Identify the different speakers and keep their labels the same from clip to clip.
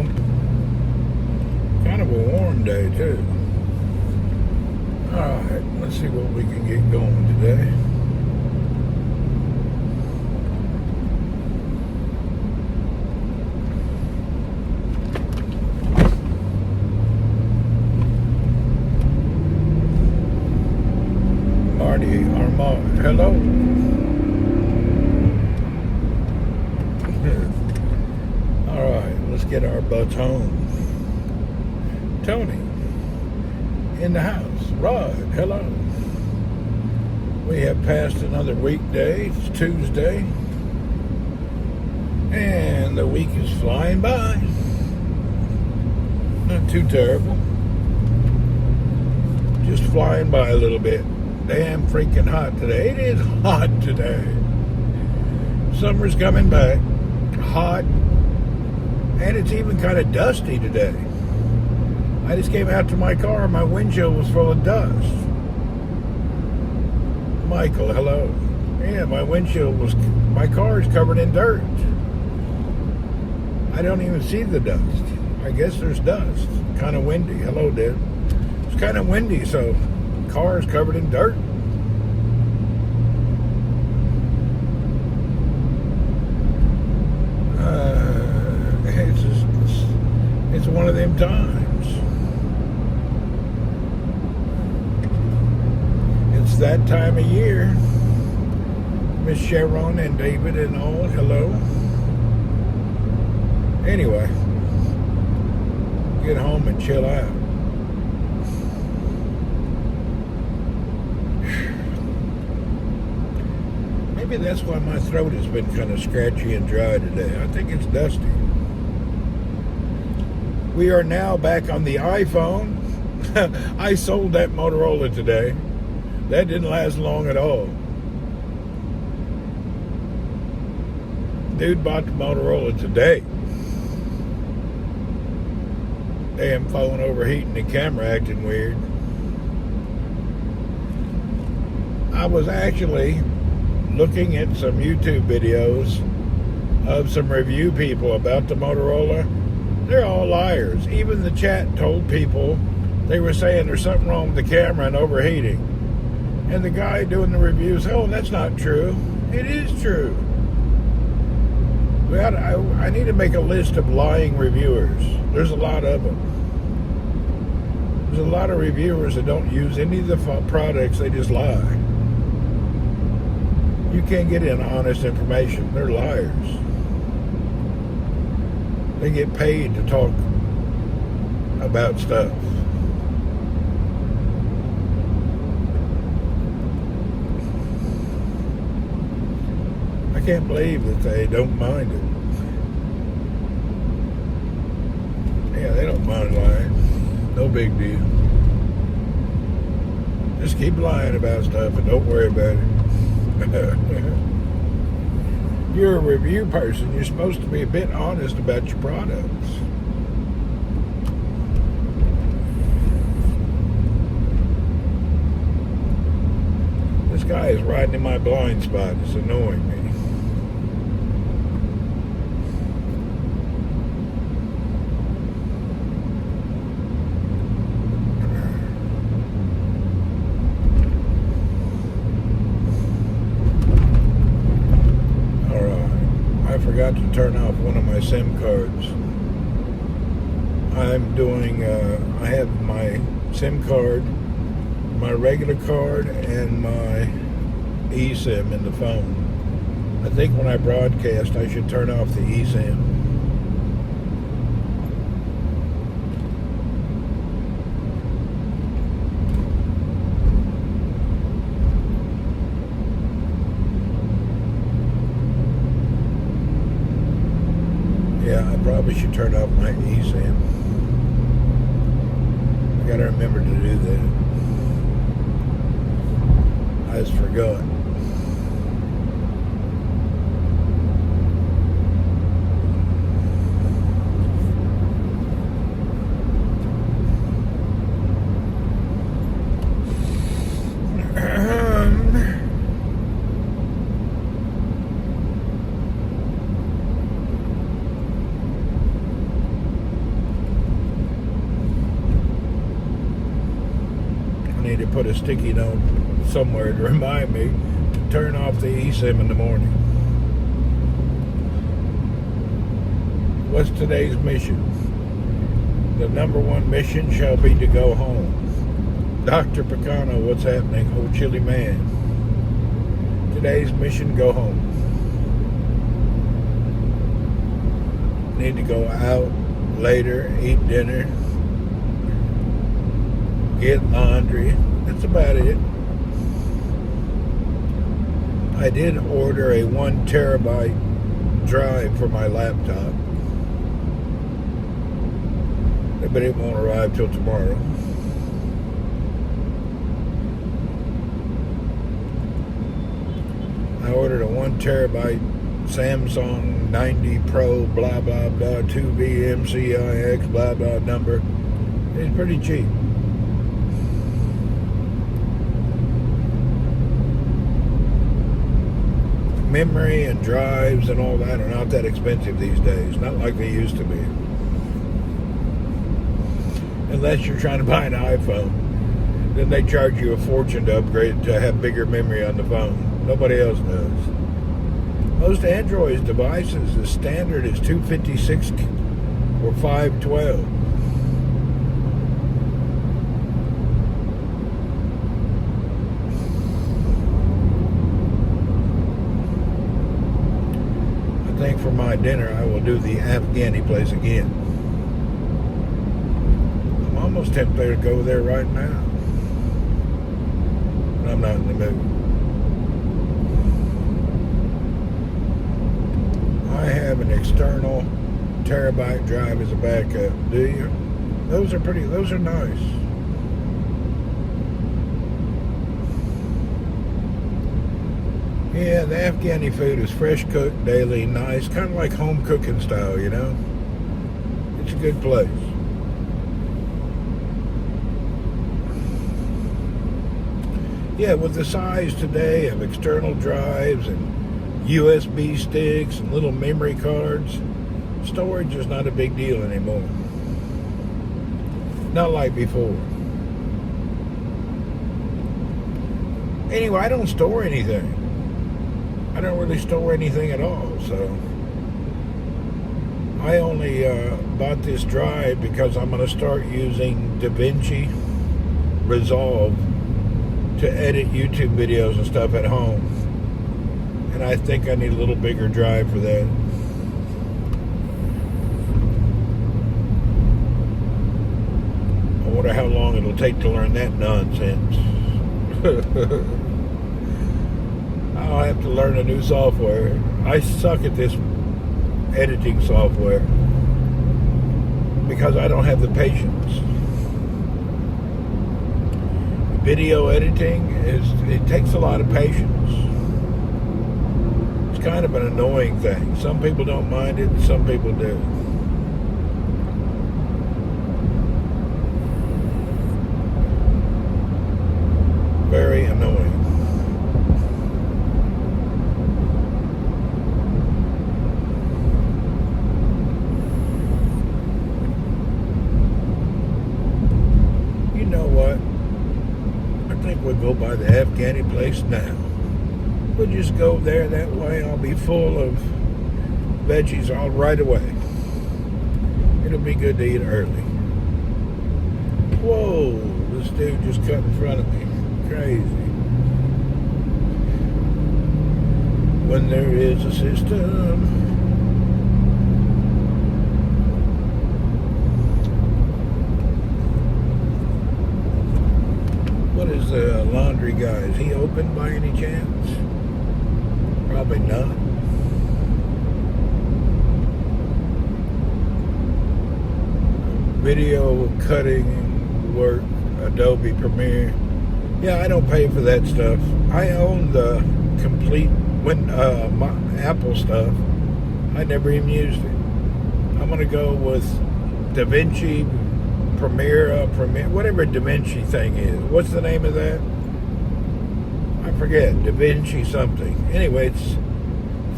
Speaker 1: them. Kind of a warm day, too. Alright, let's see what we can get going today. Marty, Armand, hello. Alright, let's get our butts home. Tony, in the house. Rod, hello. We have passed another weekday. It's Tuesday. And the week is flying by. Not too terrible. Just flying by a little bit. Damn freaking hot today. It is hot today. Summer's coming back. Hot. And it's even kind of dusty today. I just came out to my car. My windshield was full of dust. Michael, hello. Yeah, my car is covered in dirt. I don't even see the dust. I guess there's dust. Kind of windy. Hello, Dad. It's kind of windy, so the car is covered in dirt. It's one of them times. It's that time of year. Miss Sharon and David and all, hello. Anyway, get home and chill out. Maybe that's why my throat has been kind of scratchy and dry today. I think it's dusty. We are now back on the iPhone. I sold that Motorola today. That didn't last long at all. Dude bought the Motorola today. Damn phone overheating and camera acting weird. I was actually looking at some YouTube videos of some review people about the Motorola. They're all liars. Even the chat told people, they were saying there's something wrong with the camera and overheating. And the guy doing the reviews, oh, that's not true. It is true. I need to make a list of lying reviewers. There's a lot of them. There's a lot of reviewers that don't use any of the products, they just lie. You can't get in honest information. They're liars. They get paid to talk about stuff. I can't believe that they don't mind it. Yeah, they don't mind lying. No big deal. Just keep lying about stuff and don't worry about it. You're a review person. You're supposed to be a bit honest about your products. This guy is riding in my blind spot. It's annoying me. I forgot to turn off one of my SIM cards. I'm doing, I have my SIM card, my regular card, and my eSIM in the phone. I think when I broadcast, I should turn off the eSIM. Yeah, I probably should turn off my eSIM. I gotta remember to do that. I just forgot. put a sticky note somewhere to remind me to turn off the eSIM in the morning. What's today's mission? The number one mission shall be to go home. Dr. Picano, what's happening? Oh, chilly man. Today's mission, go home. Need to go out later, eat dinner, get laundry. That's about it. I did order a 1 terabyte drive for my laptop, but it won't arrive till tomorrow. I ordered a 1 terabyte Samsung 90 Pro blah blah blah 2B MCIX blah blah number. It's pretty cheap. Memory and drives and all that are not that expensive these days, not like they used to be. Unless you're trying to buy an iPhone, then they charge you a fortune to upgrade to have bigger memory on the phone. Nobody else does. Most Android devices, the standard is 256 or 512. I think for my dinner I will do the Afghani place again. I'm almost tempted to go there right now, but I'm not in the mood. I have an external terabyte drive as a backup. Do you? Those are pretty. Those are nice. Yeah, the Afghani food is fresh cooked daily, nice, kind of like home cooking style, you know? It's a good place. Yeah, with the size today of external drives and USB sticks and little memory cards, storage is not a big deal anymore. Not like before. Anyway, I don't store anything. I don't really store anything at all, so I only bought this drive because I'm going to start using DaVinci Resolve to edit YouTube videos and stuff at home. And I think I need a little bigger drive for that. I wonder how long it'll take to learn that nonsense. I'll have to learn a new software. I suck at this editing software because I don't have the patience. Video editing it takes a lot of patience. It's kind of an annoying thing. Some people don't mind it, some people do. Very annoying. You know what? I think we'll go by the Afghani place now. We'll just go there, that way I'll be full of veggies all right away. It'll be good to eat early. Whoa, this dude just cut in front of me. Crazy. When there is a system. What is the laundry guy? Is he open by any chance? Probably not. Video cutting work, Adobe Premiere. Yeah, I don't pay for that stuff. I own the complete Apple stuff. I never even used it. I'm going to go with DaVinci Premiere, whatever DaVinci thing is. What's the name of that? I forget. DaVinci something. Anyway, it's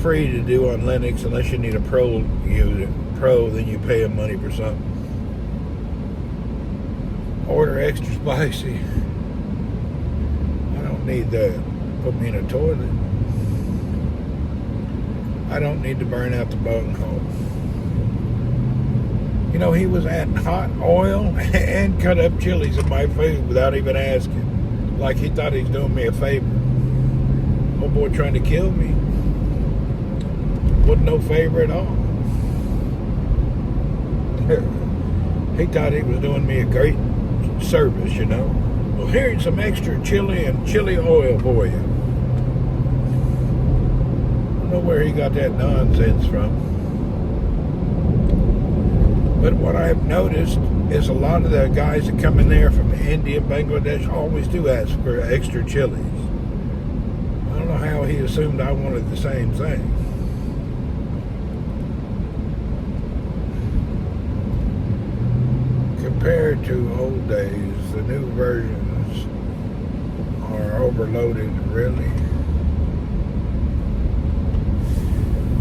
Speaker 1: free to do on Linux unless you need a pro user. Pro, then you pay them money for something. Order extra spicy. don't need that. Put me in a toilet. I don't need to burn out the bunghole. You know, he was adding hot oil and cut up chilies in my food without even asking. Like he thought he was doing me a favor. Old boy trying to kill me. Wasn't no favor at all. He thought he was doing me a great service, you know. Well, here's some extra chili and chili oil for you. I don't know where he got that nonsense from. But what I've noticed is a lot of the guys that come in there from India and Bangladesh always do ask for extra chilies. I don't know how he assumed I wanted the same thing. Compared to old days, the new versions are overloaded, really.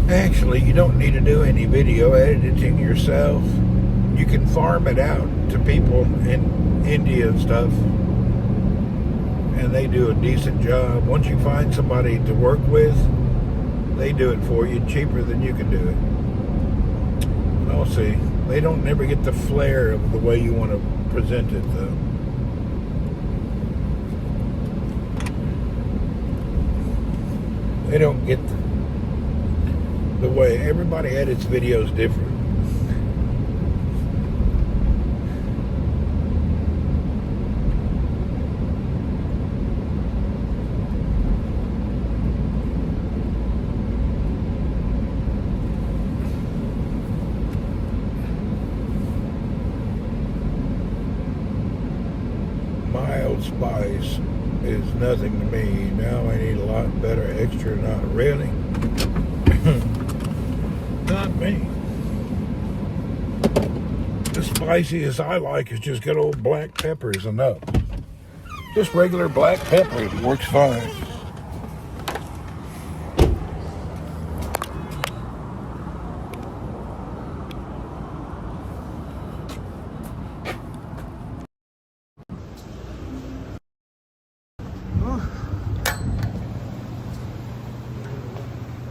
Speaker 1: Actually, you don't need to do any video editing yourself. You can farm it out to people in India and stuff, and they do a decent job. Once you find somebody to work with, they do it for you cheaper than you can do it. I'll see. They don't never get the flair of the way you want to present it, though. They don't get the way everybody edits videos different. Mild spice is nothing to me. Now I need a lot better extra, not really. Not me. The spiciest I like is just good old black peppers enough. Just regular black pepper works fine.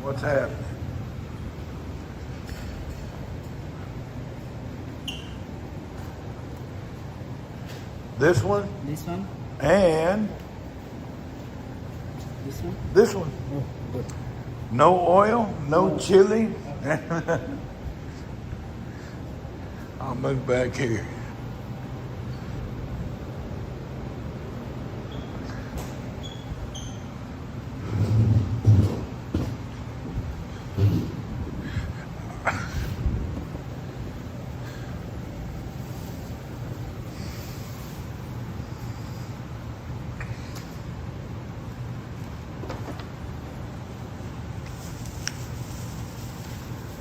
Speaker 1: What's happening? This one?
Speaker 2: This one?
Speaker 1: And
Speaker 2: This one?
Speaker 1: this one.
Speaker 2: Oh, good.
Speaker 1: No oil, no chili. I'll move back here.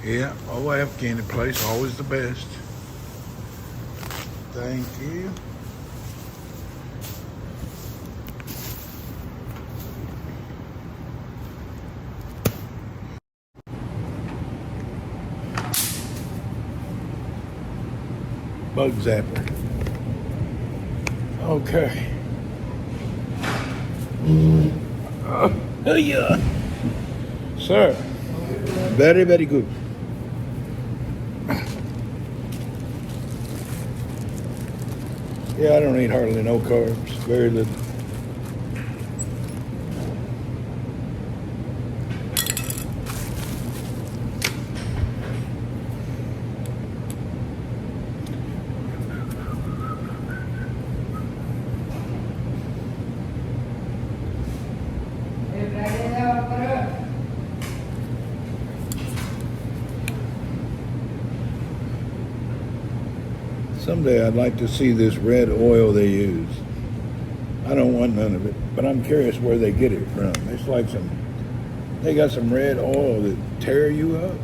Speaker 1: Yeah, OF candy place, always the best. Thank you. Bug zapper. Okay. Yeah. Sir, very, very good. Yeah, I don't eat hardly no carbs, very little. Someday I'd like to see this red oil they use. I don't want none of it, but I'm curious where they get it from. It's like they got some red oil that tear you up.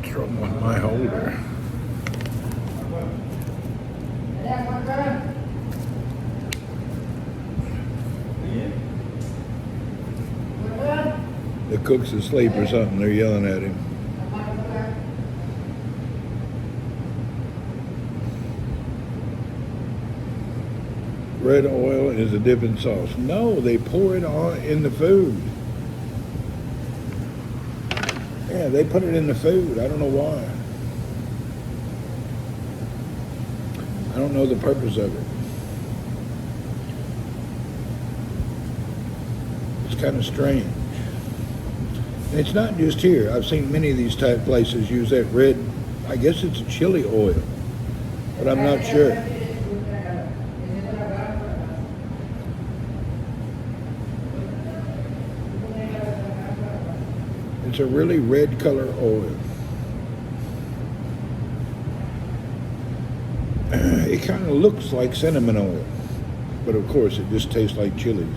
Speaker 1: Trouble with my holder. The cook's asleep or something. They're yelling at him. red oil is a dipping sauce. No, they pour it on in the food. Yeah, they put it in the food. I don't know why. I don't know the purpose of it. It's kind of strange. And it's not just here. I've seen many of these type places use that red, I guess it's a chili oil, but I'm not sure. It's a really red color oil. It kind of looks like cinnamon oil, but of course it just tastes like chilies.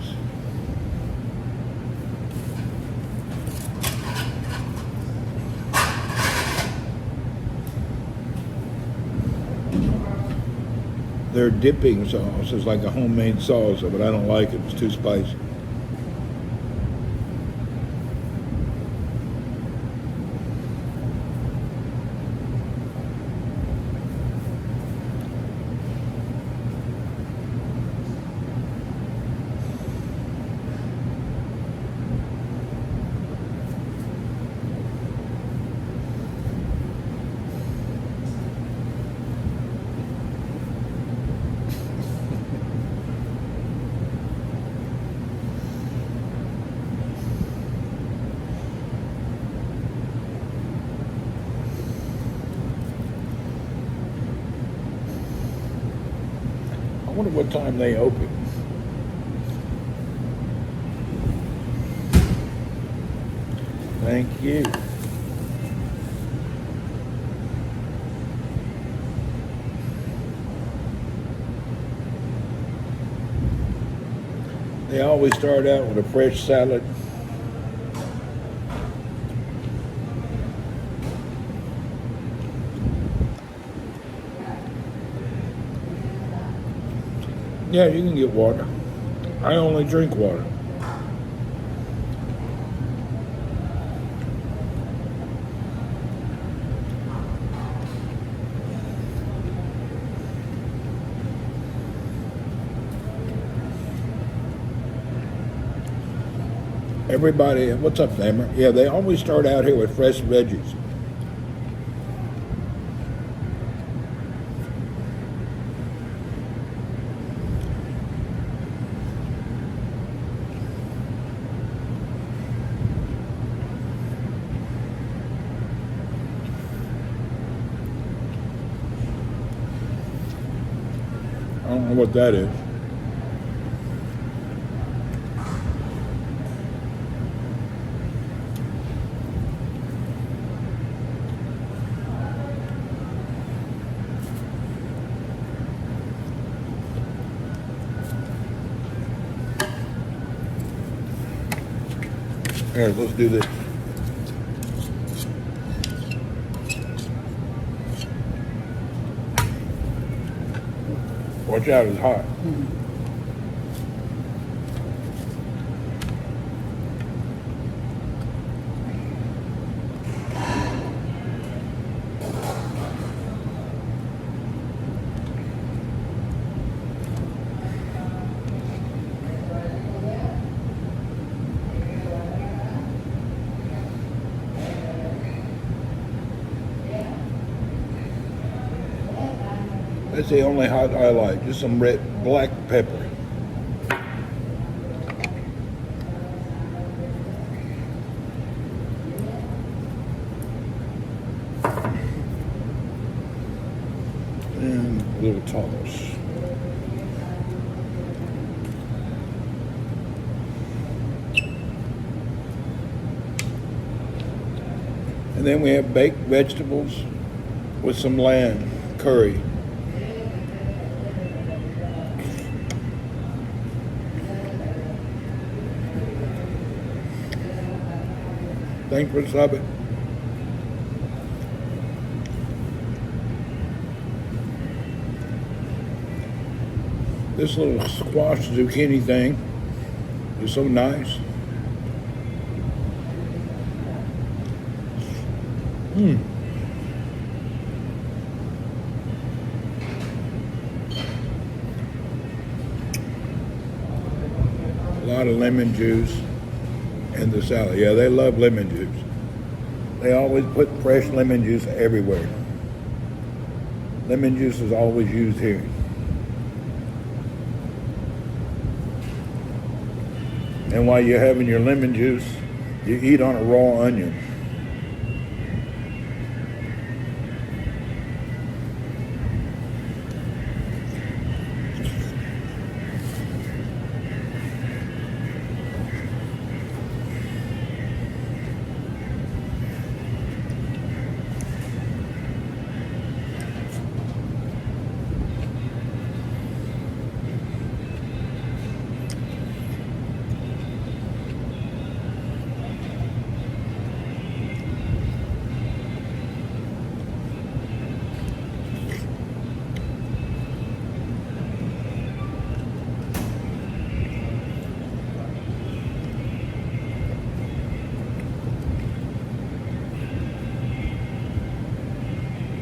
Speaker 1: Their dipping sauce is like a homemade salsa, but I don't like it. It's too spicy. I wonder what time they open. Thank you. They always start out with a fresh salad. Yeah, you can get water. I only drink water. Everybody, what's up, Damer? Yeah, they always start out here with fresh veggies. I don't know what that is. Here, let's do this. Watch out, it's hot. That's the only hot I like, just some red, black pepper. And a little toss. And then we have baked vegetables with some lamb curry. Thanks for subbing. This little squash zucchini thing is so nice. lot of lemon juice in the salad. Yeah, they love lemon juice. They always put fresh lemon juice everywhere. Lemon juice is always used here. And while you're having your lemon juice, you eat on a raw onion.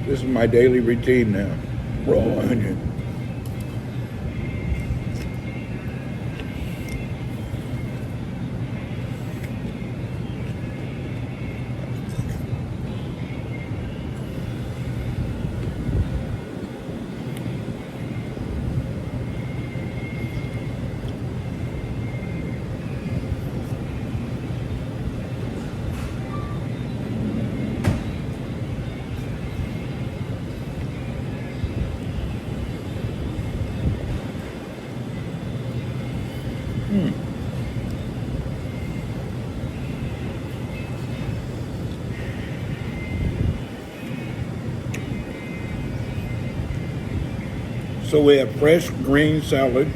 Speaker 1: This is my daily routine now. Raw onion. So we have fresh green salad,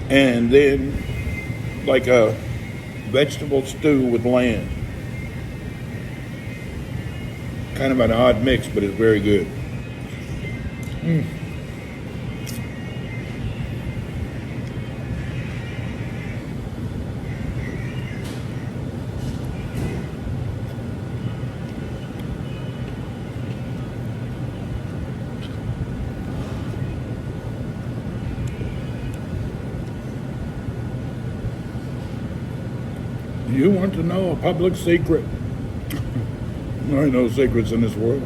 Speaker 1: and then like a vegetable stew with lamb. Kind of an odd mix, but it's very good. You want to know a public secret? There ain't no secrets in this world.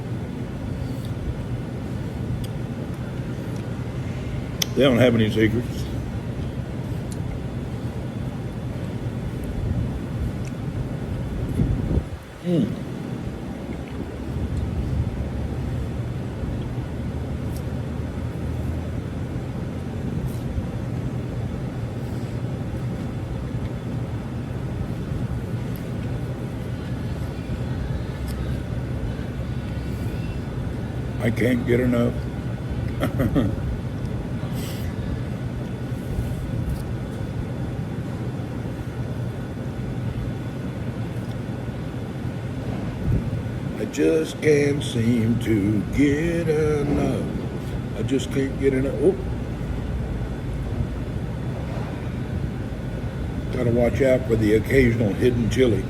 Speaker 1: They don't have any secrets. I can't get enough. I just can't seem to get enough. I just can't get enough. Oh. Gotta watch out for the occasional hidden chili.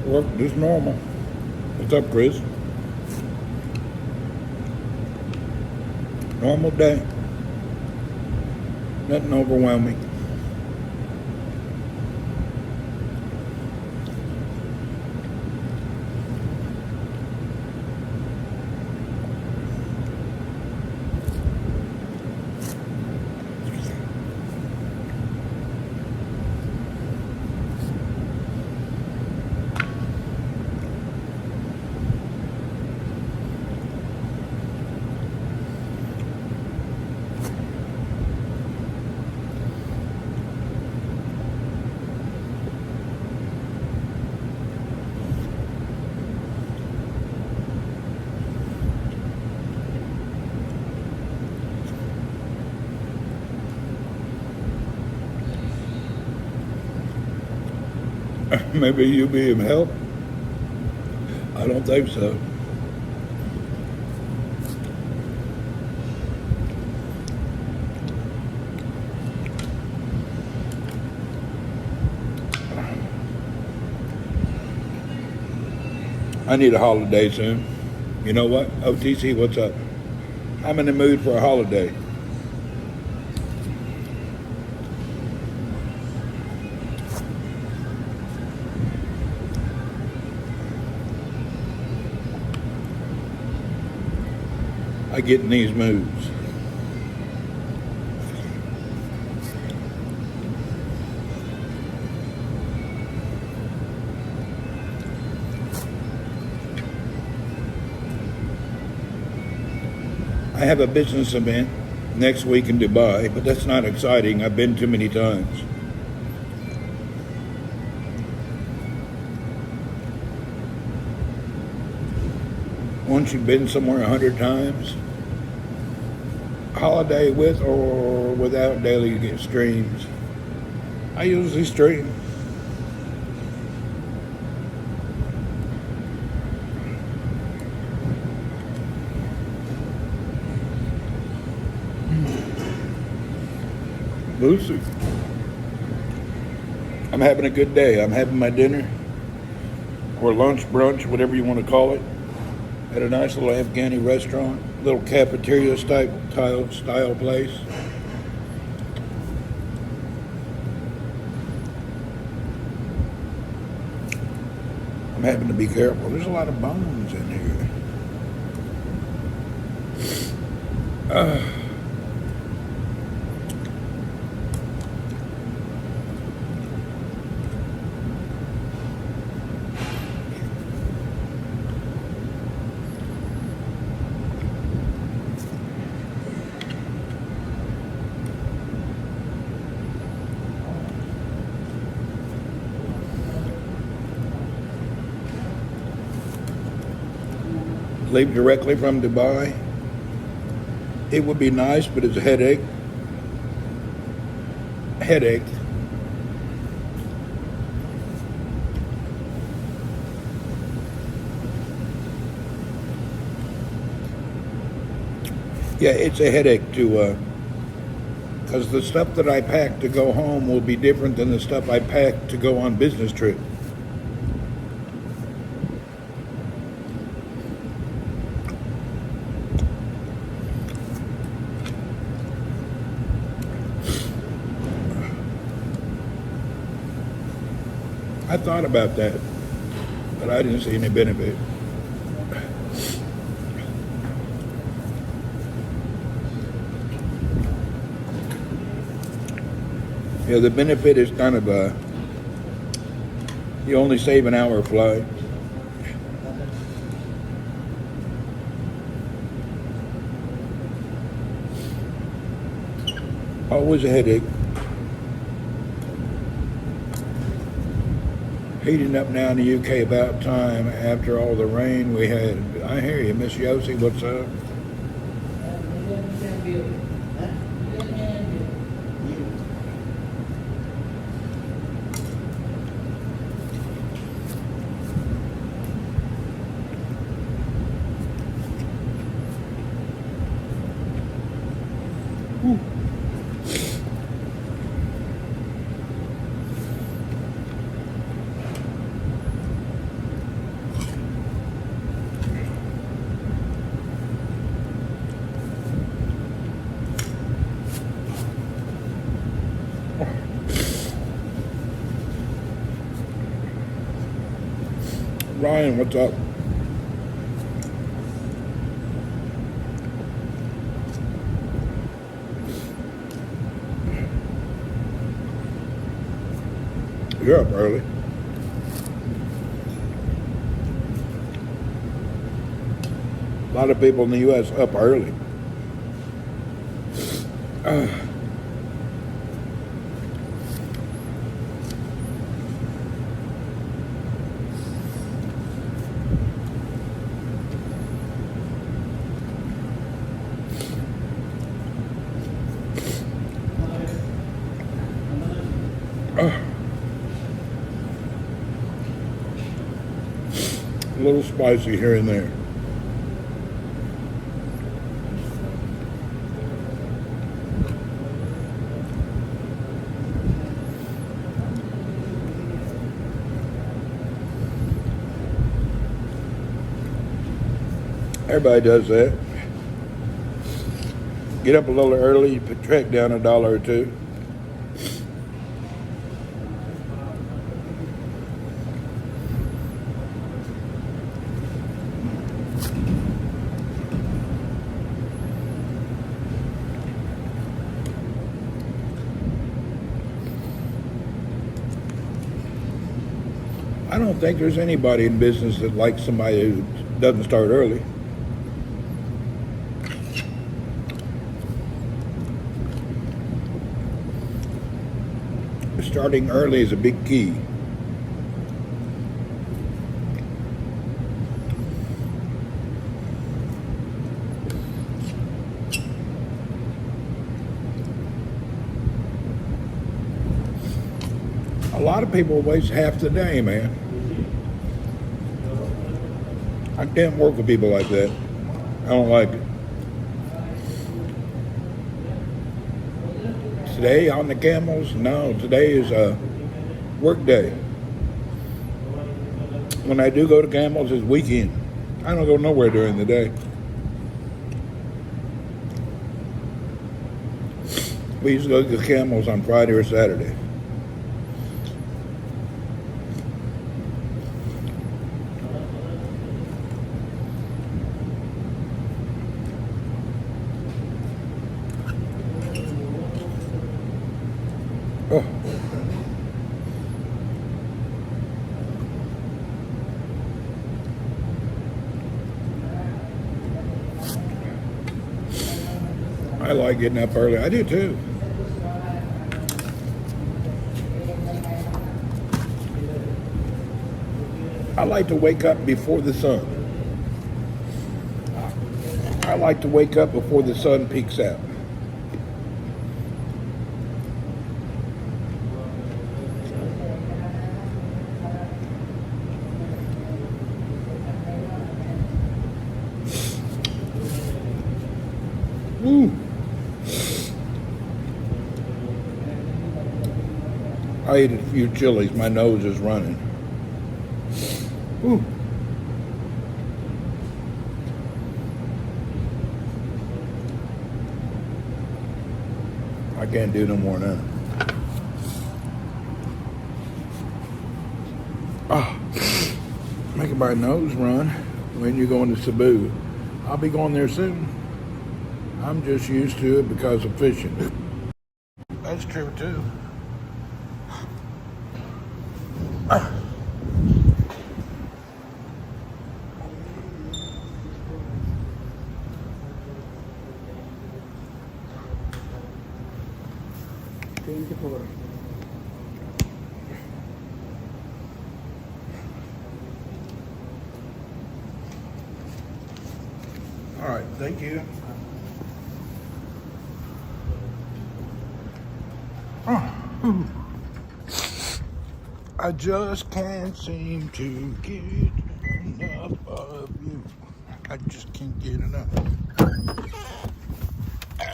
Speaker 1: Well, just normal. What's up, Chris? Normal day. Nothing overwhelming. Maybe you be him help? I don't think so. I need a holiday soon. You know what? OTC, what's up? I'm in the mood for a holiday. I get in these moods. I have a business event next week in Dubai, but that's not exciting. I've been too many times. Once you've been somewhere 100 times, holiday with or without daily streams, I usually stream. Lucy, I'm having a good day. I'm having my dinner or lunch, brunch, whatever you want to call it, at a nice little Afghani restaurant, little cafeteria style place. I'm having to be careful. There's a lot of bones in here. Leave directly from Dubai. It would be nice, but it's a headache. Yeah, it's a headache to, because the stuff that I pack to go home will be different than the stuff I pack to go on business trip. I thought about that, but I didn't see any benefit. Yeah, the benefit is kind of you only save an hour flight. Always a headache. Heating up now in the UK about time after all the rain we had. I hear you, Miss Yossi, what's up? Ryan, what's up? You're up early. A lot of people in the U.S. up early. little spicy here and there. Everybody does that. Get up a little early, track down $1 or $2. I don't think there's anybody in business that likes somebody who doesn't start early. Starting early is a big key. A lot of people waste half the day, man. I can't work with people like that. I don't like it. Today on the camels? No, today is a work day. When I do go to camels, it's weekend. I don't go nowhere during the day. We used to go to the camels on Friday or Saturday. Oh. I like getting up early. I do too. I like to wake up before the sun. I like to wake up before the sun peeks out. Woo. I ate a few chilies. My nose is running. Woo. I can't do no more now. Making my nose run when you're going to Cebu. I'll be going there soon. I'm just used to it because of fishing. That's true too. All right, thank you. I just can't seem to get enough of you. I just can't get enough.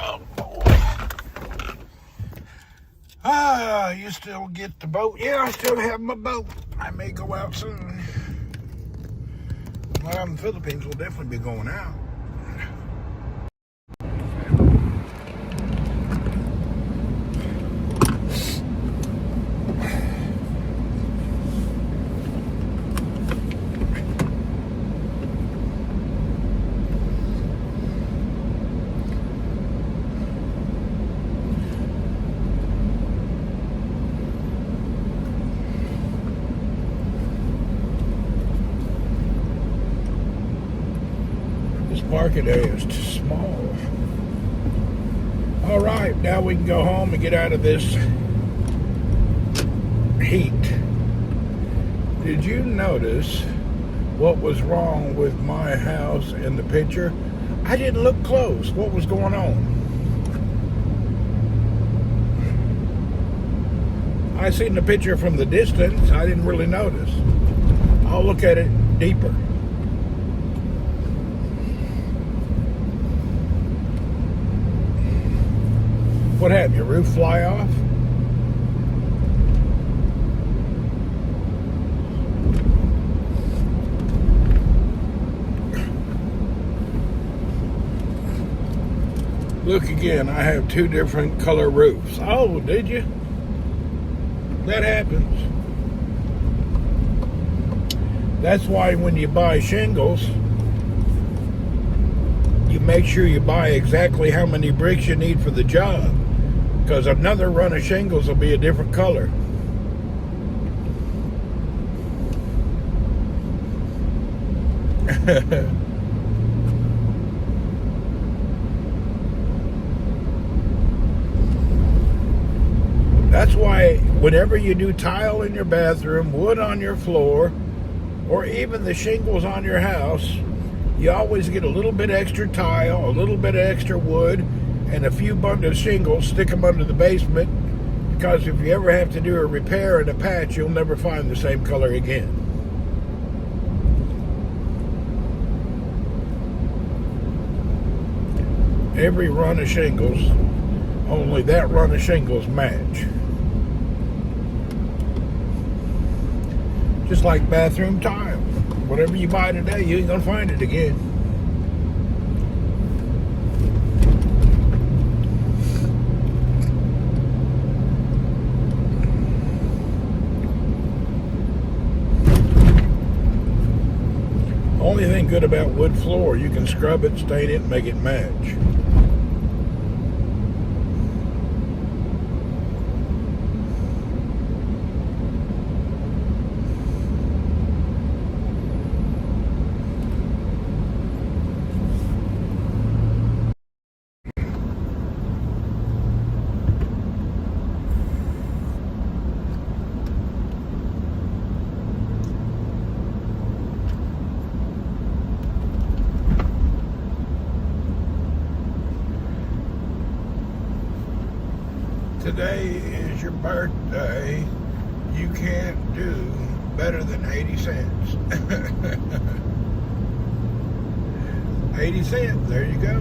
Speaker 1: Oh, boy. You still get the boat? Yeah, I still have my boat. I may go out soon. While I'm in the Philippines, we'll definitely be going out. Market area is too small. All right, now we can go home and get out of this heat. Did you notice what was wrong with my house in the picture? I didn't look close. What was going on? I seen the picture from the distance. I didn't really notice. I'll look at it deeper. What happened? Your roof fly off? Look again, I have two different color roofs. Oh, did you? That happens. That's why when you buy shingles, you make sure you buy exactly how many bricks you need for the job, because another run of shingles will be a different color. That's why whenever you do tile in your bathroom, wood on your floor, or even the shingles on your house, you always get a little bit extra tile, a little bit extra wood, and a few bundles of shingles, stick them under the basement, because if you ever have to do a repair and a patch, you'll never find the same color again. Every run of shingles, only that run of shingles match. Just like bathroom tile. Whatever you buy today, you ain't gonna find it again. Only thing good about wood floor, you can scrub it, stain it, make it match. Today is your birthday. You can't do better than 80 cents. 80 cents, there you go.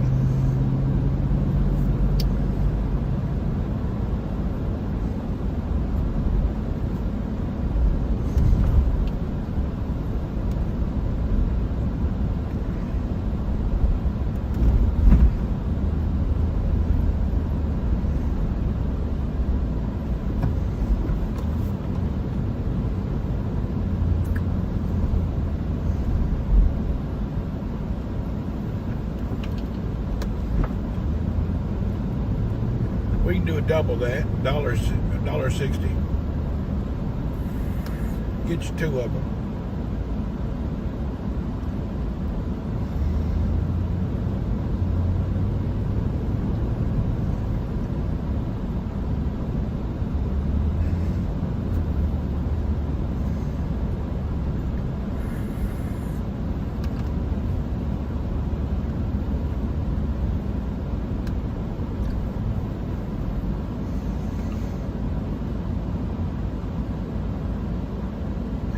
Speaker 1: We can do a double that, $1.60. Get you two of them.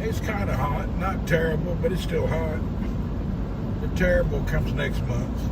Speaker 1: It's kind of hot, not terrible, but it's still hot. The terrible comes next month.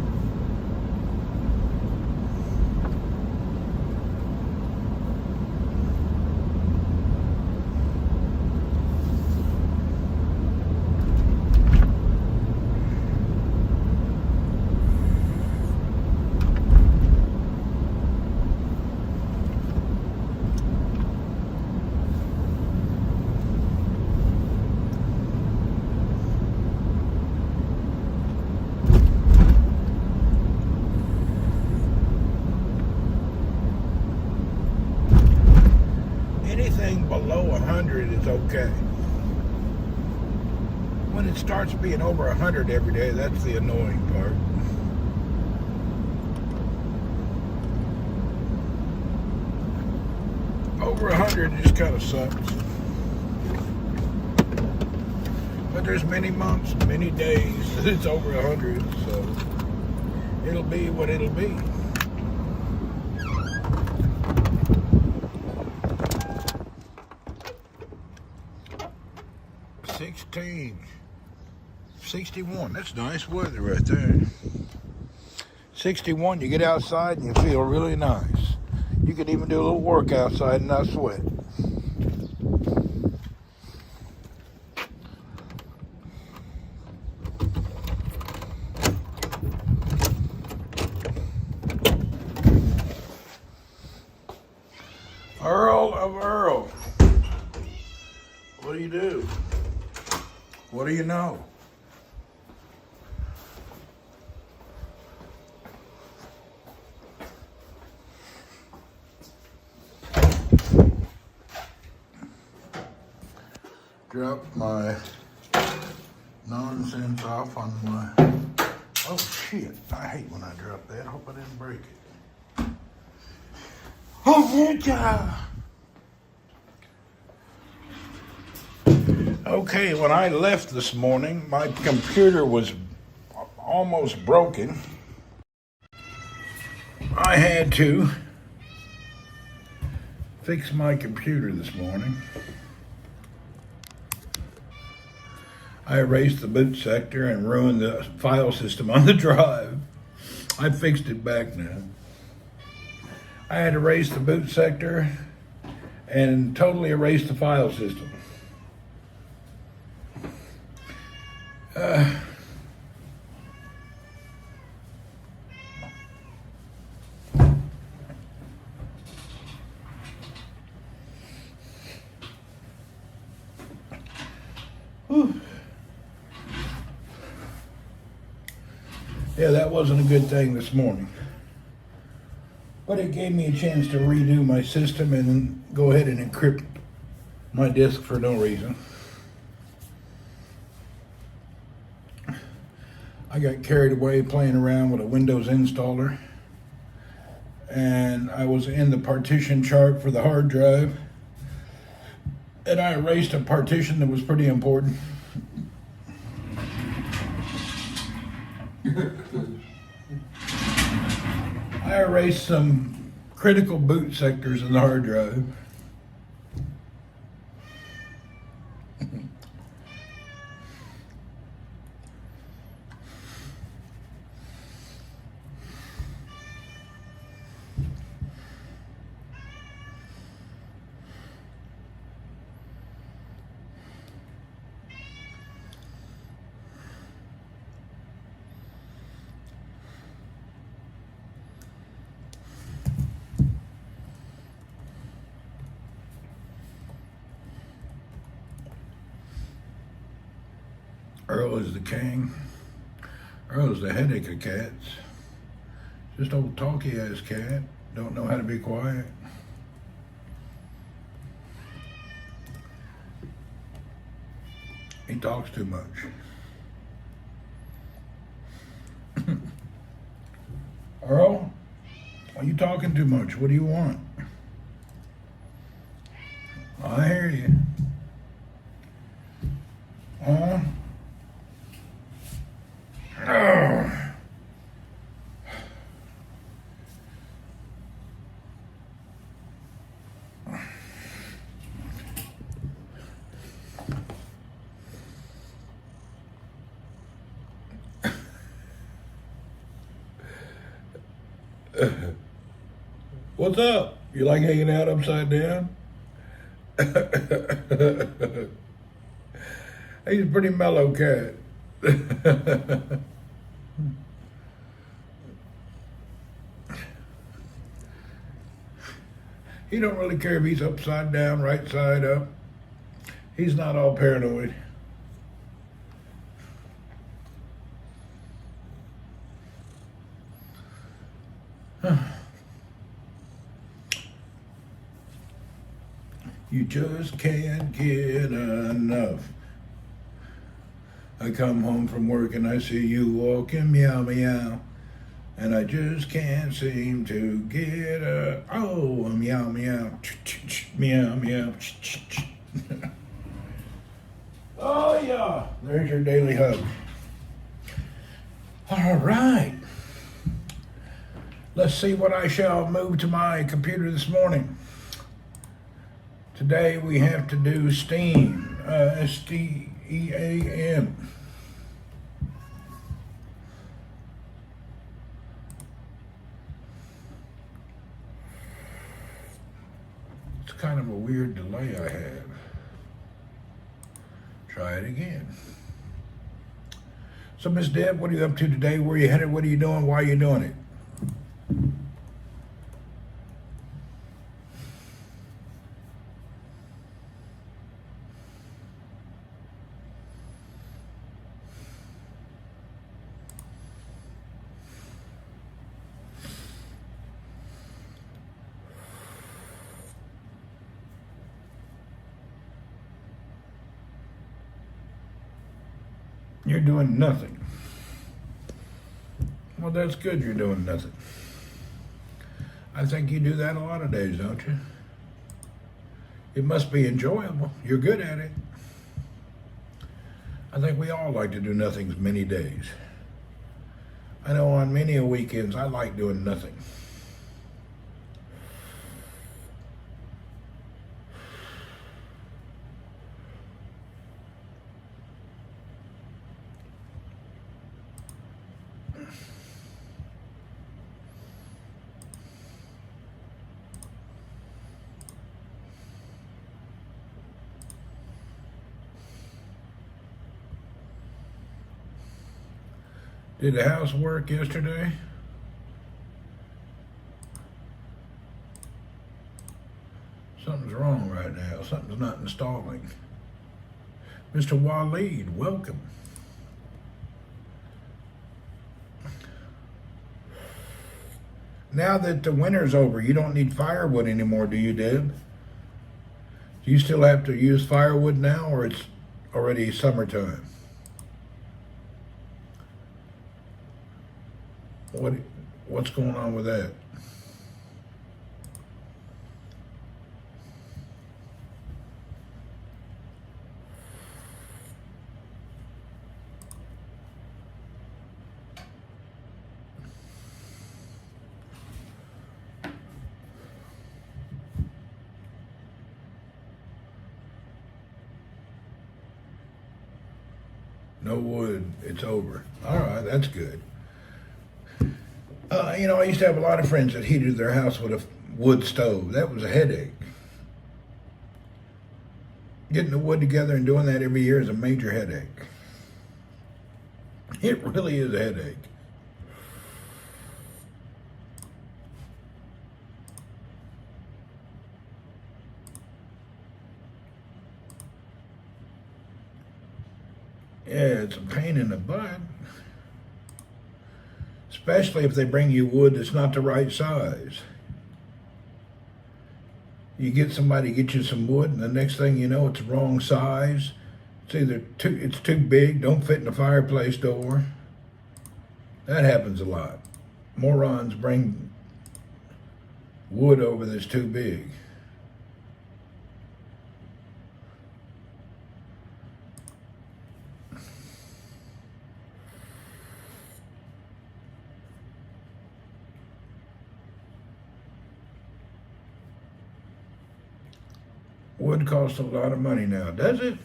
Speaker 1: Anything below 100 is okay. When it starts being over 100 every day, that's the annoying part. Over 100 just kind of sucks. But there's many months, many days that it's over 100, so it'll be what it'll be. $16, $61. That's nice weather right there. 61, you get outside and you feel really nice. You can even do a little work outside and not sweat. Earl of Earl. What do you do? What do you know? Drop my nonsense off on my... Oh shit, I hate when I drop that. Hope I didn't break it. Oh yeah. Okay, when I left this morning, my computer was almost broken. I had to fix my computer this morning. I erased the boot sector and ruined the file system on the drive. I fixed it back now. I had to erase the boot sector and totally erase the file system. Yeah, that wasn't a good thing this morning. But it gave me a chance to redo my system and go ahead and encrypt my disk for no reason. I got carried away playing around with a Windows installer, and I was in the partition chart for the hard drive, and I erased a partition that was pretty important. I erased some critical boot sectors in the hard drive. Earl is the king. Earl is the headache of cats. Just old talky ass cat. Don't know how to be quiet. He talks too much. Earl, are you talking too much? What do you want? I hear you. Huh? Oh. What's up? You like hanging out upside down? He's a pretty mellow cat. He don't really care if he's upside down, right side up. He's not all paranoid. You just can't get enough. I come home from work and I see you walking, meow, meow. And I just can't seem to get a, oh, meow, meow, meow, meow. Oh, yeah, there's your daily hug. All right. Let's see what I shall move to my computer this morning. Today we have to do STEAM, S-T-E-A-M. kind of a weird delay I have. Try it again. So, Miss Deb, what are you up to today? Where are you headed? What are you doing? Why are you doing it? You're doing nothing. Well, that's good you're doing nothing. I think you do that a lot of days, don't you? It must be enjoyable. You're good at it. I think we all like to do nothing many days. I know on many weekends I like doing nothing. Did the house work yesterday? Something's wrong right now. Something's not installing. Mr. Waleed, welcome. Now that the winter's over, you don't need firewood anymore, do you, Deb? Do you still have to use firewood now, or it's already summertime? What's going on with that? No wood, it's over. All right, that's good. I used to have a lot of friends that heated their house with a wood stove. That was a headache. Getting the wood together and doing that every year is a major headache. It really is a headache. Yeah, it's a pain in the butt. Especially if they bring you wood that's not the right size. You get somebody to get you some wood, and the next thing you know, it's the wrong size. It's too big, don't fit in the fireplace door. That happens a lot. Morons bring wood over that's too big. Wood costs a lot of money now, does it?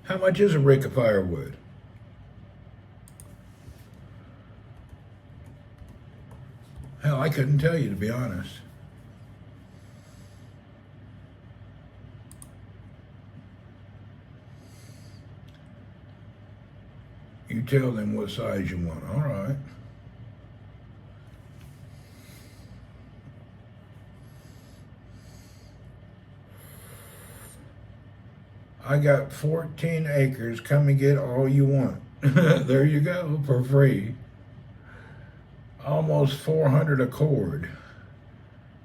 Speaker 1: How much is a rick of firewood? Hell, I couldn't tell you, to be honest. You tell them what size you want. All right. I got 14 acres. Come and get all you want. There you go, for free. Almost 400 a cord.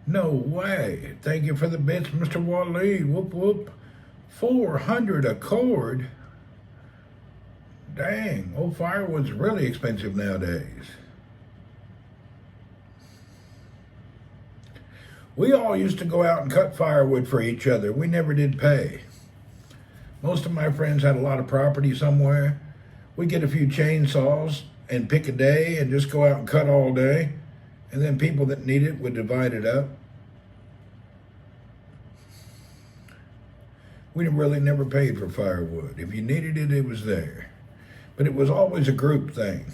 Speaker 1: No way. Thank you for the bits, Mr. Waleed. Whoop, whoop. 400 a cord? Dang, old firewood's really expensive nowadays. We all used to go out and cut firewood for each other. We never did pay. Most of my friends had a lot of property somewhere. We'd get a few chainsaws and pick a day and just go out and cut all day. And then people that need it would divide it up. We really never paid for firewood. If you needed it, it was there. But it was always a group thing.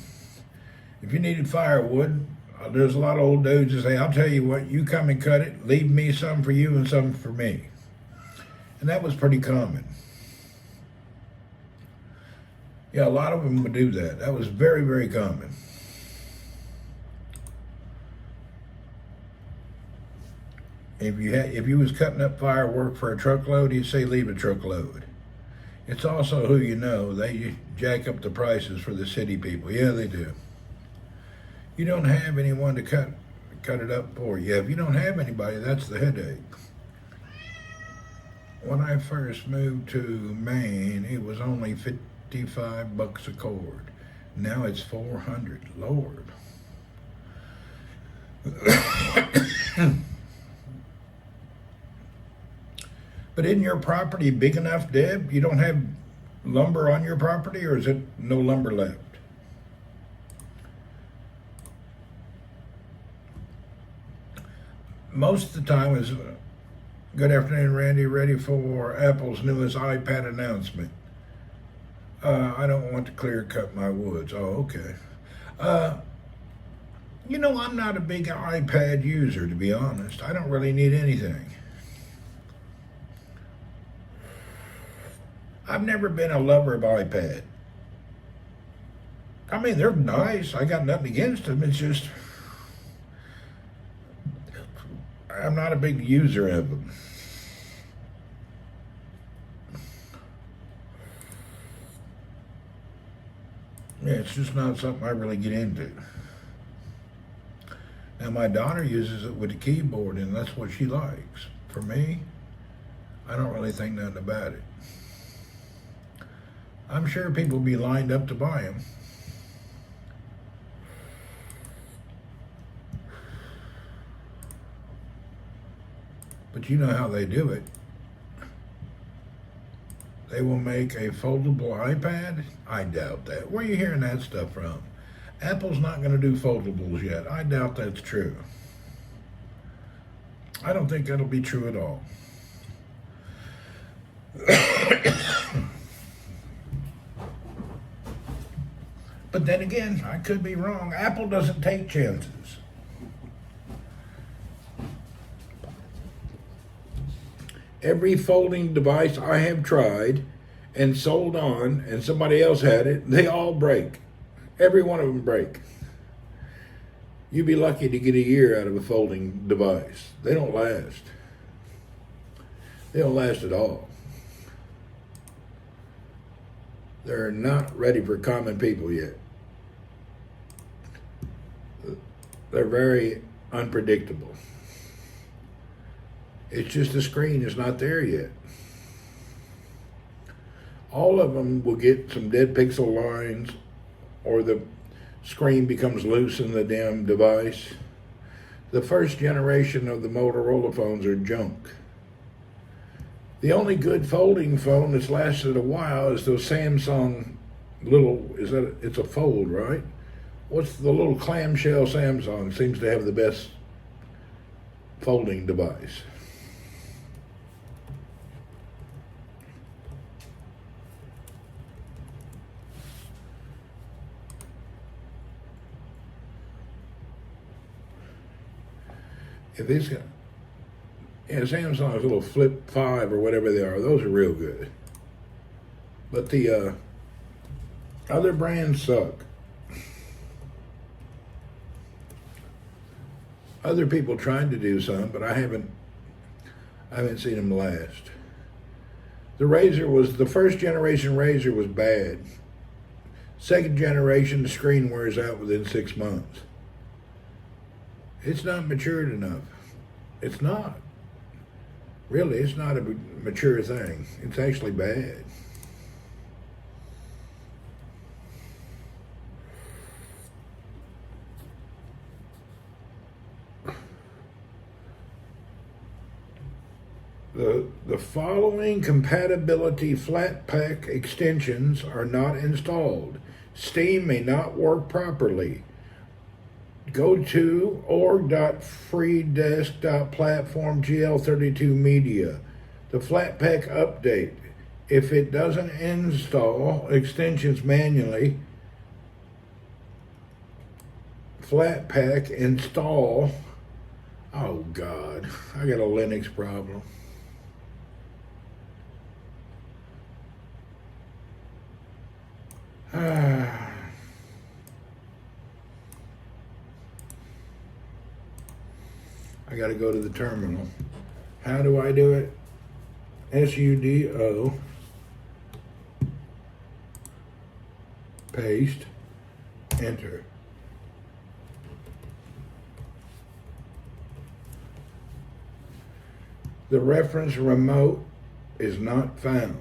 Speaker 1: If you needed firewood, There's a lot of old dudes that say, I'll tell you what, you come and cut it, leave me some for you and some for me. And that was pretty common. Yeah, a lot of them would do that. That was very, very common. If you was cutting up firework for a truckload, he'd say leave a truckload. It's also who you know. They jack up the prices for the city people. Yeah, they do. You don't have anyone to cut it up for you. If you don't have anybody, that's the headache. When I first moved to Maine, it was only $55 a cord. Now it's $400. Lord. But isn't your property big enough, Deb? You don't have lumber on your property, or is it no lumber left? Most of the time is, good afternoon, Randy, ready for Apple's newest iPad announcement. I don't want to clear cut my woods. Oh, okay. You know, I'm not a big iPad user, to be honest. I don't really need anything. I've never been a lover of iPad. I mean, they're nice. I got nothing against them. It's just, I'm not a big user of them. Yeah, it's just not something I really get into. Now, my daughter uses it with a keyboard, and that's what she likes. For me, I don't really think nothing about it. I'm sure people will be lined up to buy them. But you know how they do it. They will make a foldable iPad? I doubt that. Where are you hearing that stuff from? Apple's not going to do foldables yet. I doubt that's true. I don't think that'll be true at all. But then again, I could be wrong. Apple doesn't take chances. Every folding device I have tried and sold on, and somebody else had it, they all break. Every one of them break. You'd be lucky to get a year out of a folding device. They don't last. They don't last at all. They're not ready for common people yet. They're very unpredictable. It's just the screen is not there yet. All of them will get some dead pixel lines, or the screen becomes loose in the damn device. The first generation of the Motorola phones are junk. The only good folding phone that's lasted a while is those Samsung little, it's a fold, right? What's the little clamshell Samsung seems to have the best folding device. If these got, Samsung's little Flip 5 or whatever they are, those are real good. But the other brands suck. Other people tried to do some, but I haven't seen them last. The first generation Razor was bad. Second generation, the screen wears out within 6 months. It's not matured enough. It's not. Really, it's not a mature thing. It's actually bad. The following compatibility flat pack extensions are not installed. Steam may not work properly. Go to org.freedesk.platform GL32 media. The flat pack update. If it doesn't install extensions manually, flat pack install. Oh God, I got a Linux problem. I got to go to the terminal. How do I do it? sudo, paste, enter. The reference remote is not found.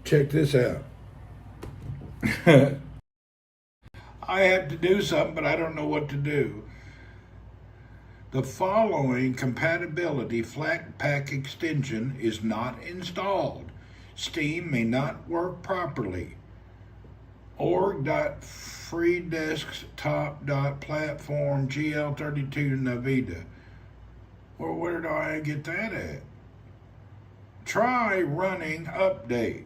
Speaker 1: Check this out. I have to do something, but I don't know what to do. The following compatibility flat pack extension is not installed. Steam may not work properly. org.freedesktop.platform GL32 Navida. Well, where do I get that at? Try running update.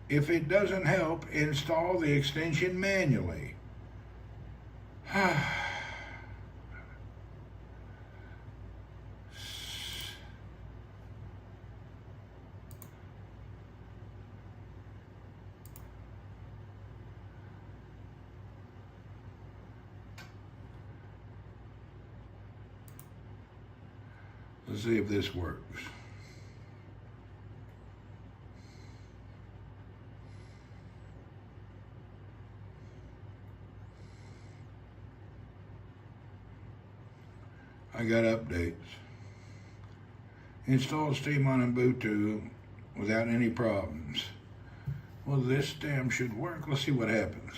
Speaker 1: If it doesn't help, install the extension manually. Let's see if this works. I got updates. Install Steam on Ubuntu without any problems. Well, this damn should work. Let's see what happens.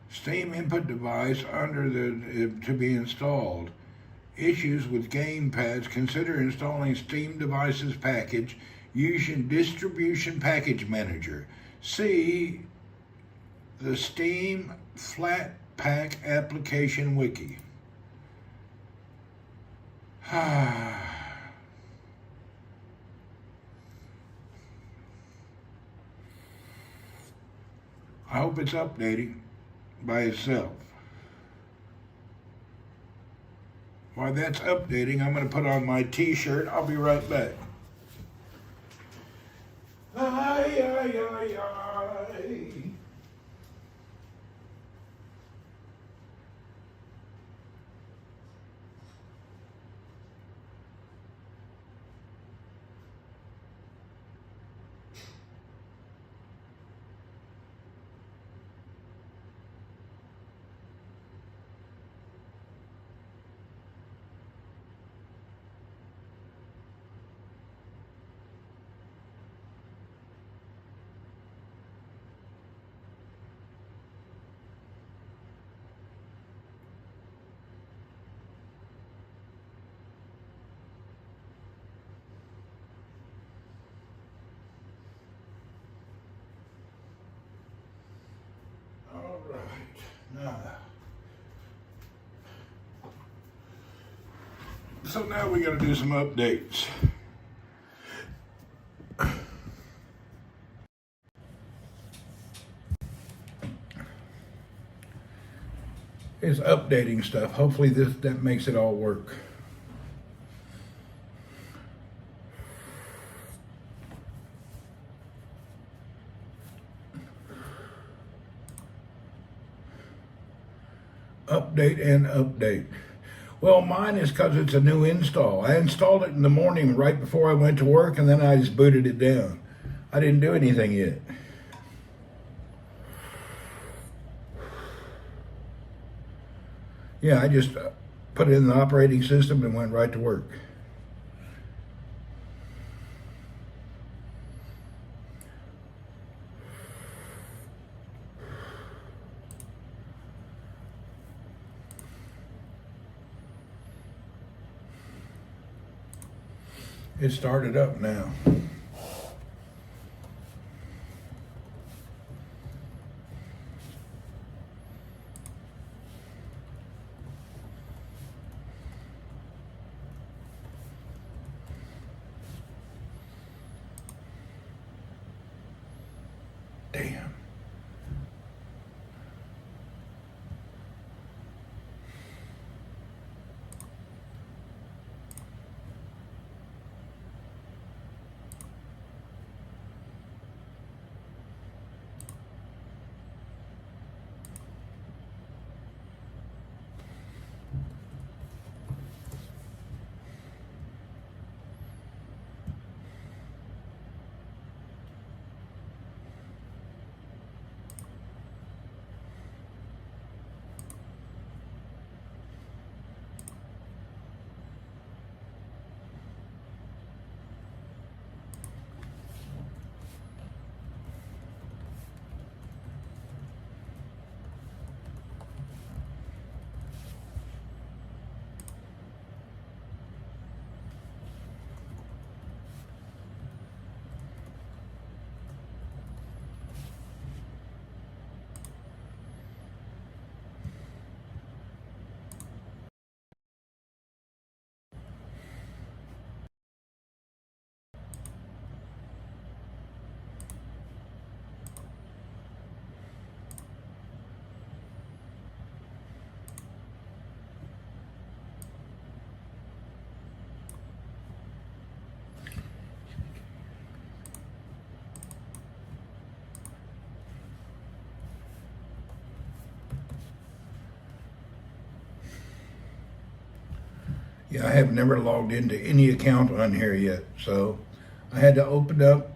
Speaker 1: Steam input device under the to be installed. Issues with gamepads. Consider installing Steam devices package using distribution package manager. See the Steam flat pack application wiki. I hope it's updating by itself. While that's updating, I'm going to put on my t-shirt. I'll be right back. Ay, ay, ay, ay. Now, so now we got to do some updates. It's updating stuff. Hopefully that makes it all work. Update and update. Well, mine is because it's a new install. I installed it in the morning right before I went to work, and then I just booted it down. I didn't do anything yet. Yeah, I just put it in the operating system and went right to work. It started up now. Damn. Yeah, I have never logged into any account on here yet, so I had to open up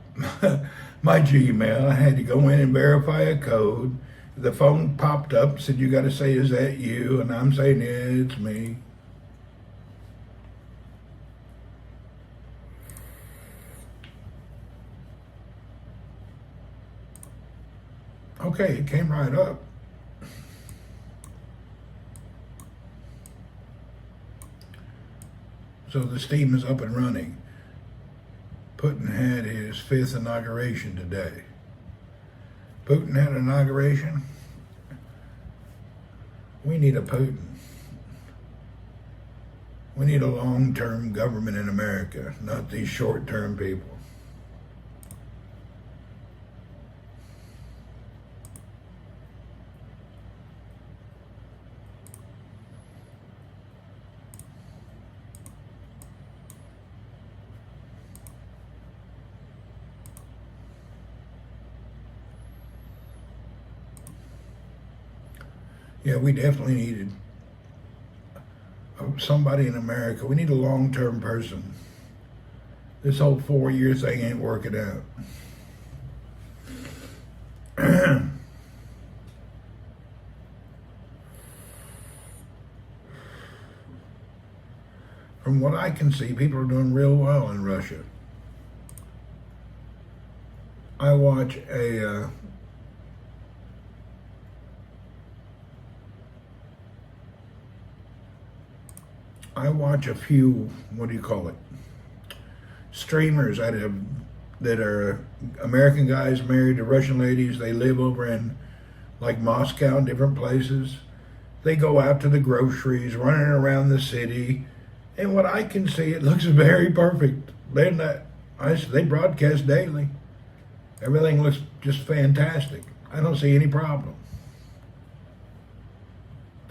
Speaker 1: my Gmail. I had to go in and verify a code. The phone popped up, said, "You got to say, is that you?" And I'm saying, "Yeah, it's me." Okay, it came right up. So the steam is up and running. Putin had his 5th inauguration today. Putin had an inauguration. We need a Putin. We need a long-term government in America, not these short-term people. Yeah, we definitely needed somebody in America. We need a long-term person. This whole 4-year thing ain't working out. From what I can see, people are doing real well in Russia. I watch a few, what do you call it, streamers that are American guys married to Russian ladies. They live over in like Moscow and different places. They go out to the groceries, running around the city, and what I can see, it looks very perfect. They broadcast daily. Everything looks just fantastic. I don't see any problem.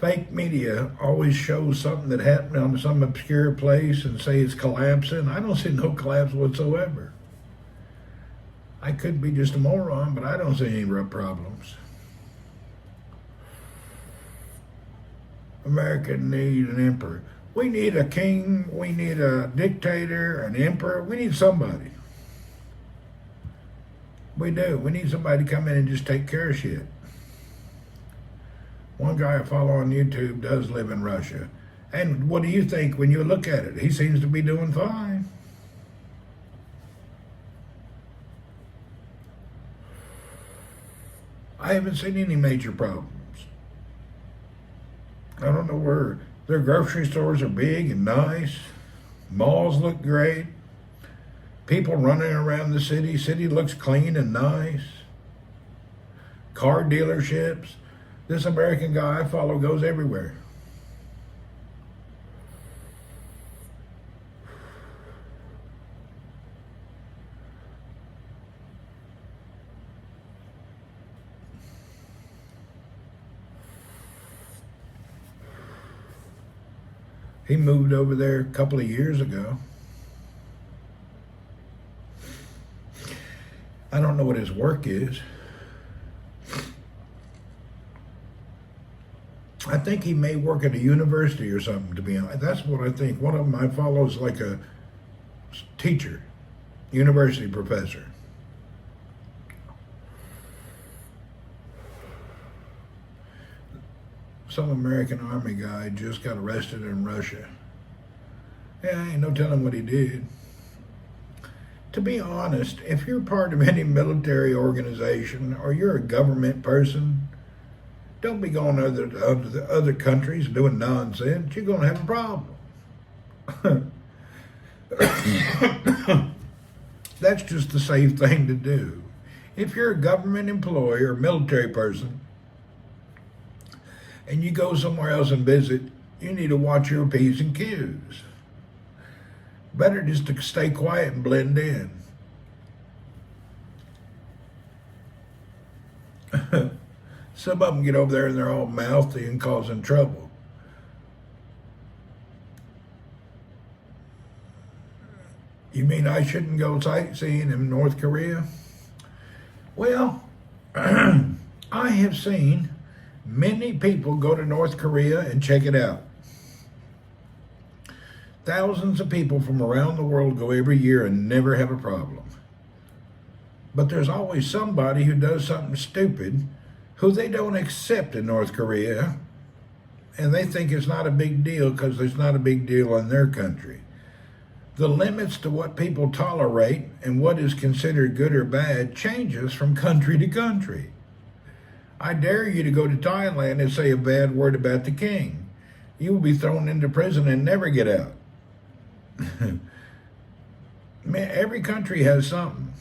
Speaker 1: Fake media always shows something that happened on some obscure place and say it's collapsing. I don't see no collapse whatsoever. I could be just a moron, but I don't see any real problems. America need an emperor. We need a king. We need a dictator, an emperor. We need somebody. We do. We need somebody to come in and just take care of shit. One guy I follow on YouTube does live in Russia. And what do you think when you look at it? He seems to be doing fine. I haven't seen any major problems. I don't know where. Their grocery stores are big and nice. Malls look great. People running around the city. City looks clean and nice. Car dealerships. This American guy I follow goes everywhere. He moved over there a couple of years ago. I don't know what his work is. I think he may work at a university or something, to be honest. That's what I think. One of them I follow is like a teacher, university professor. Some American Army guy just got arrested in Russia. Yeah, ain't no telling what he did. To be honest, if you're part of any military organization or you're a government person, don't be going to other countries doing nonsense. You're going to have a problem. That's just the safe thing to do. If you're a government employee or military person and you go somewhere else and visit, you need to watch your P's and Q's. Better just to stay quiet and blend in. Some of them get over there and they're all mouthy and causing trouble. You mean I shouldn't go sightseeing in North Korea? Well, I have seen many people go to North Korea and check it out. Thousands of people from around the world go every year and never have a problem. But there's always somebody who does something stupid who they don't accept in North Korea, and they think it's not a big deal because it's not a big deal in their country. The limits to what people tolerate and what is considered good or bad changes from country to country. I dare you to go to Thailand and say a bad word about the king. You will be thrown into prison and never get out. Man, every country has something.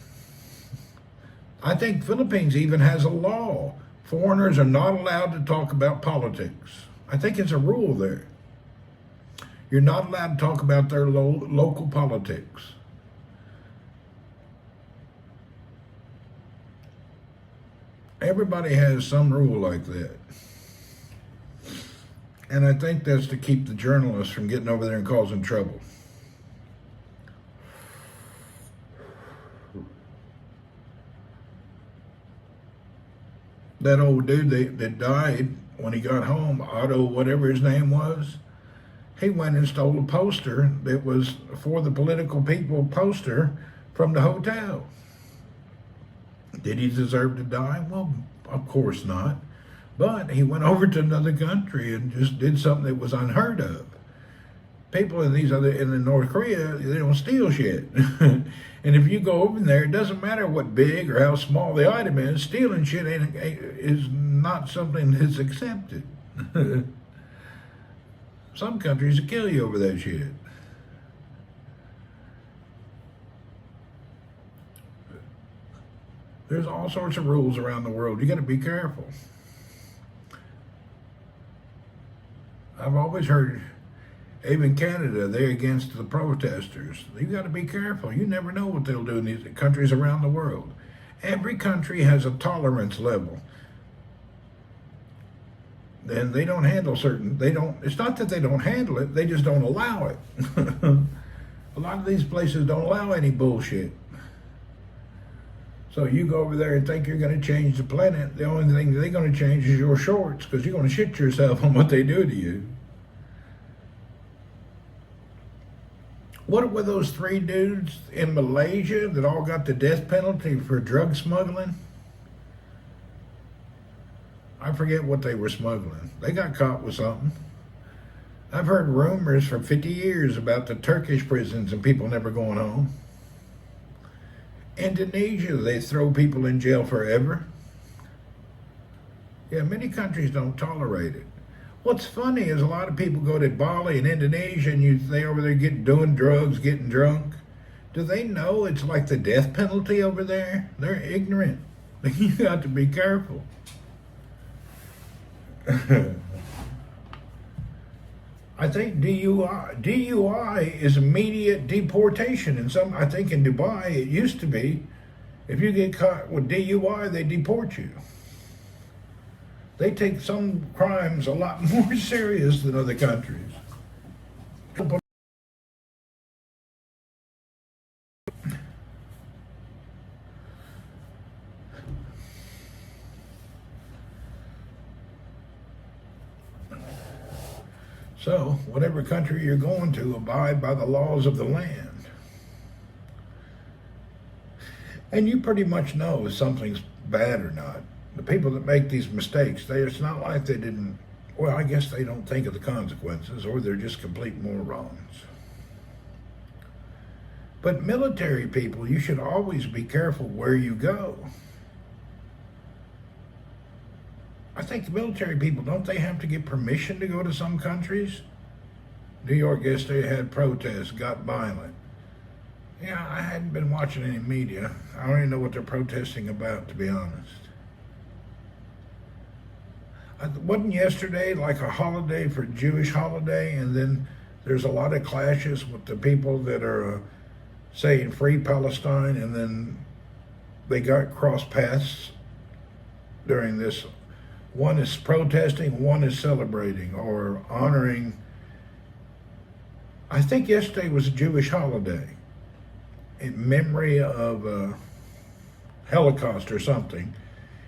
Speaker 1: I think Philippines even has a law. Foreigners are not allowed to talk about politics. I think it's a rule there. You're not allowed to talk about their local politics. Everybody has some rule like that. And I think that's to keep the journalists from getting over there and causing trouble. That old dude that died when he got home, Otto, whatever his name was, he went and stole a poster that was for the political people poster from the hotel. Did he deserve to die? Well, of course not. But he went over to another country and just did something that was unheard of. People in in North Korea, they don't steal shit. And if you go over there, it doesn't matter what big or how small the item is, stealing shit is not something that's accepted. Some countries will kill you over that shit. There's all sorts of rules around the world. You got to be careful. I've always heard, even Canada, they're against the protesters. You got to be careful. You never know what they'll do in these countries around the world. Every country has a tolerance level. And they don't handle it's not that they don't handle it, they just don't allow it. A lot of these places don't allow any bullshit. So you go over there and think you're going to change the planet, the only thing they're going to change is your shorts, because you're going to shit yourself on what they do to you. What were those 3 dudes in Malaysia that all got the death penalty for drug smuggling? I forget what they were smuggling. They got caught with something. I've heard rumors for 50 years about the Turkish prisons and people never going home. Indonesia, they throw people in jail forever. Yeah, many countries don't tolerate it. What's funny is a lot of people go to Bali and Indonesia and they over there doing drugs, getting drunk. Do they know it's like the death penalty over there? They're ignorant. You got to be careful. I think DUI is immediate deportation. I think in Dubai it used to be, if you get caught with DUI, they deport you. They take some crimes a lot more serious than other countries. So, whatever country you're going to, abide by the laws of the land. And you pretty much know if something's bad or not. The people that make these mistakes, it's not like they didn't, well, I guess they don't think of the consequences, or they're just complete morons. But military people, you should always be careful where you go. I think military people, don't they have to get permission to go to some countries? New York yesterday had protests, got violent. Yeah, I hadn't been watching any media. I don't even know what they're protesting about, to be honest. Wasn't yesterday like a holiday for Jewish holiday, and then there's a lot of clashes with the people that are saying free Palestine, and then they got cross paths during this. One is protesting, one is celebrating or honoring. I think yesterday was a Jewish holiday in memory of a Holocaust or something.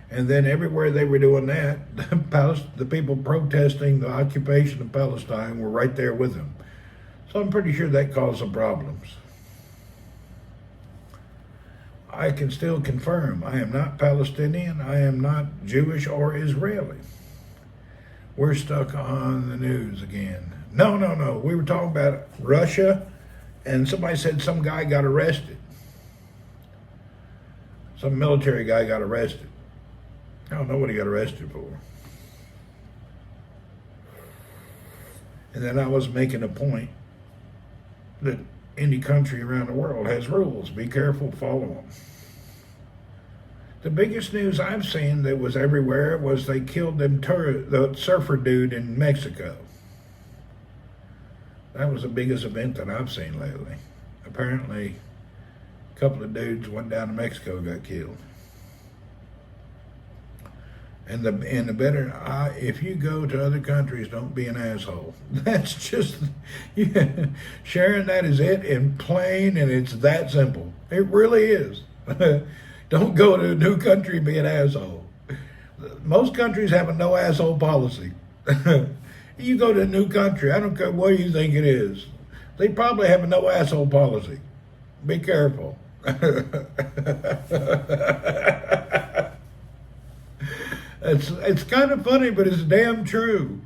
Speaker 1: And then everywhere they were doing that, the people protesting the occupation of Palestine were right there with them. So I'm pretty sure that caused some problems. I can still confirm I am not Palestinian, I am not Jewish or Israeli. We're stuck on the news again. No. We were talking about Russia, and somebody said some guy got arrested. Some military guy got arrested. I don't know what he got arrested for. And then I was making a point that any country around the world has rules. Be careful, follow them. The biggest news I've seen that was everywhere was they killed the surfer dude in Mexico. That was the biggest event that I've seen lately. Apparently, a couple of dudes went down to Mexico and got killed. And the better, if you go to other countries, don't be an asshole. That's just, sharing that is it in plain, and it's that simple. It really is. Don't go to a new country and be an asshole. Most countries have a no asshole policy. You go to a new country, I don't care what you think it is, they probably have a no asshole policy. Be careful. It's kind of funny, but it's damn true.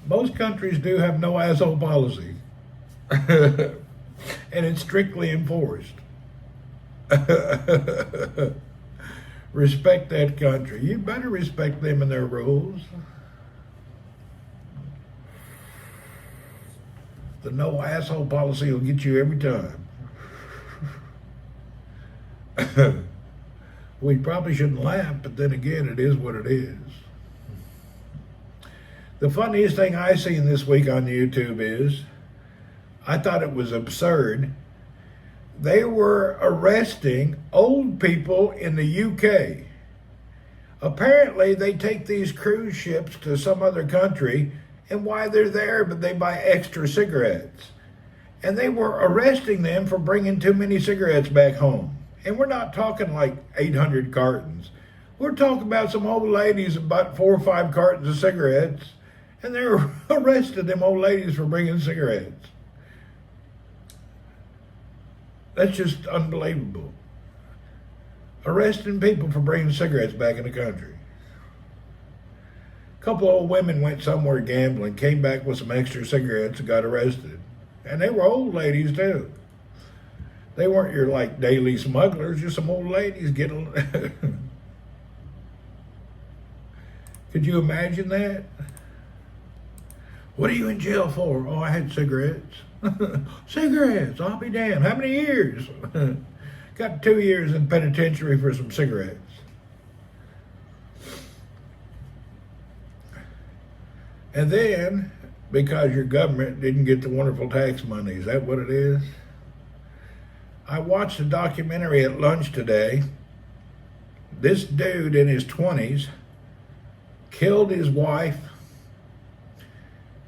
Speaker 1: Most countries do have no asshole policy. And it's strictly enforced. Respect that country. You better respect them and their rules. The no asshole policy will get you every time. We probably shouldn't laugh, but then again, it is what it is. The funniest thing I seen this week on YouTube is, I thought it was absurd. They were arresting old people in the UK. Apparently, they take these cruise ships to some other country, and while they're there, but they buy extra cigarettes. And they were arresting them for bringing too many cigarettes back home. And we're not talking like 800 cartons. We're talking about some old ladies that bought 4 or 5 cartons of cigarettes, and they were arresting them old ladies for bringing cigarettes. That's just unbelievable. Arresting people for bringing cigarettes back in the country. A couple old women went somewhere gambling, came back with some extra cigarettes and got arrested. And they were old ladies too. They weren't your like daily smugglers, just some old ladies getting. Could you imagine that? What are you in jail for? Oh, I had cigarettes. Cigarettes, I'll be damned. How many years? Got 2 years in penitentiary for some cigarettes. And then, because your government didn't get the wonderful tax money, is that what it is? I watched a documentary at lunch today. This dude in his 20s killed his wife,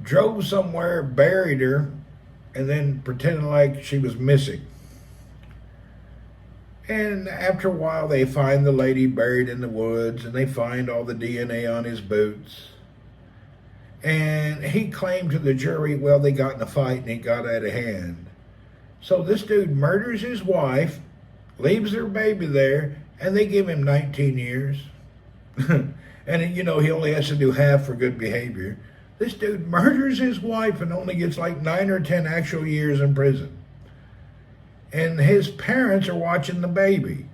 Speaker 1: drove somewhere, buried her, and then pretended like she was missing. And after a while, they find the lady buried in the woods, and they find all the DNA on his boots. And he claimed to the jury, well, they got in a fight and it got out of hand. So this dude murders his wife, leaves their baby there, and they give him 19 years. And, you know, he only has to do half for good behavior. This dude murders his wife and only gets like 9 or 10 actual years in prison. And his parents are watching the baby.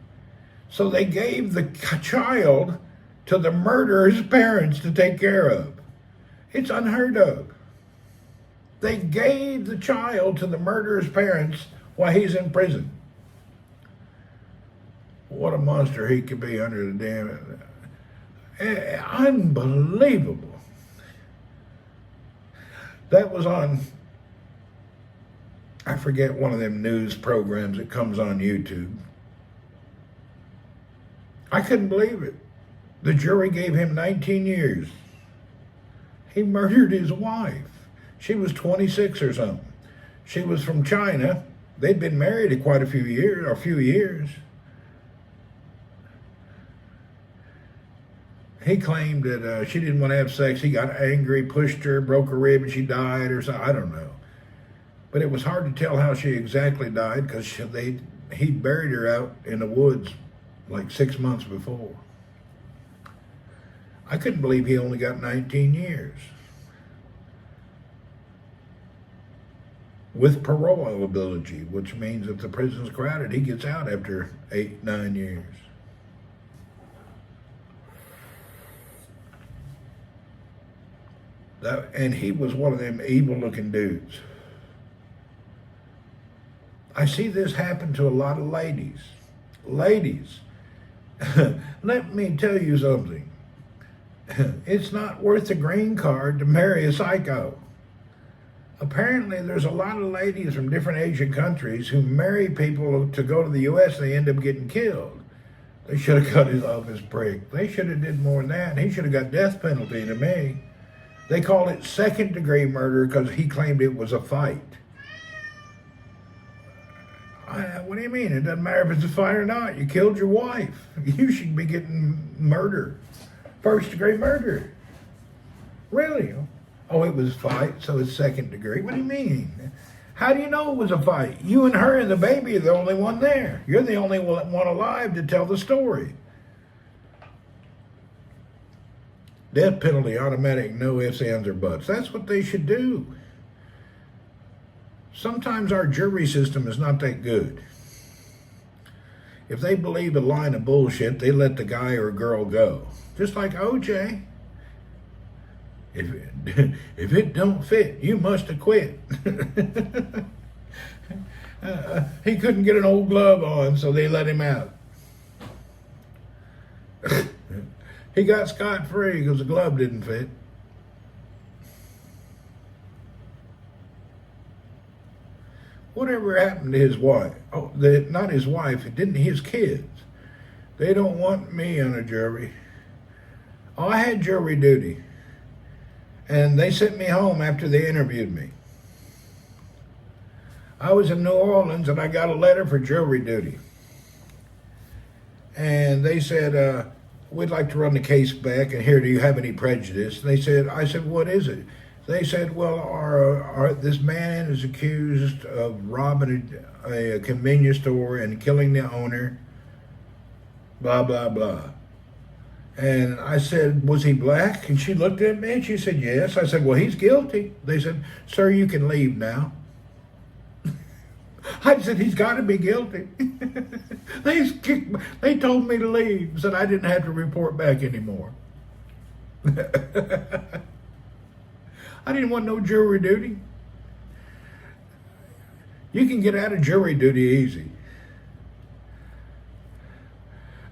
Speaker 1: So they gave the child to the murderer's parents to take care of. It's unheard of. They gave the child to the murderer's parents while he's in prison. What a monster he could be under the damn... Unbelievable. That was on, I forget, one of them news programs that comes on YouTube. I couldn't believe it. The jury gave him 19 years. He murdered his wife. She was 26 or something. She was from China. They'd been married quite a few years. He claimed that she didn't want to have sex. He got angry, pushed her, broke her rib, and she died or something. I don't know. But it was hard to tell how she exactly died because he buried her out in the woods like 6 months before. I couldn't believe he only got 19 years. With parole ability, which means if the prison's crowded, he gets out after 8, 9 years. And he was one of them evil-looking dudes. I see this happen to a lot of ladies. Ladies, let me tell you something. It's not worth a green card to marry a psycho. Apparently, there's a lot of ladies from different Asian countries who marry people to go to the U.S. and they end up getting killed. They should have cut his off his prick. They should have did more than that. He should have got death penalty to me. They call it second-degree murder because he claimed it was a fight. What do you mean? It doesn't matter if it's a fight or not. You killed your wife. You should be getting murder. First-degree murder. Really? Oh, it was a fight, so it's second degree. What do you mean? How do you know it was a fight? You and her and the baby are the only one there. You're the only one alive to tell the story. Death penalty, automatic, no ifs, ands, or buts. That's what they should do. Sometimes our jury system is not that good. If they believe a line of bullshit, they let the guy or girl go. Just like OJ. If it don't fit, you must have quit. He couldn't get an old glove on, so they let him out. He got scot-free because the glove didn't fit. Whatever happened to his wife? Oh, not his wife, it didn't his kids. They don't want me on a jury. Oh, I had jury duty. And they sent me home after they interviewed me. I was in New Orleans and I got a letter for jury duty. And they said, we'd like to run the case back, and here, do you have any prejudice? And I said, what is it? They said, well, this man is accused of robbing a convenience store and killing the owner, blah, blah, blah. And I said, was he black? And she looked at me and she said, yes. I said, well, he's guilty. They said, sir, you can leave now. I said, he's got to be guilty. They told me to leave, said I didn't have to report back anymore. I didn't want no jury duty. You can get out of jury duty easy.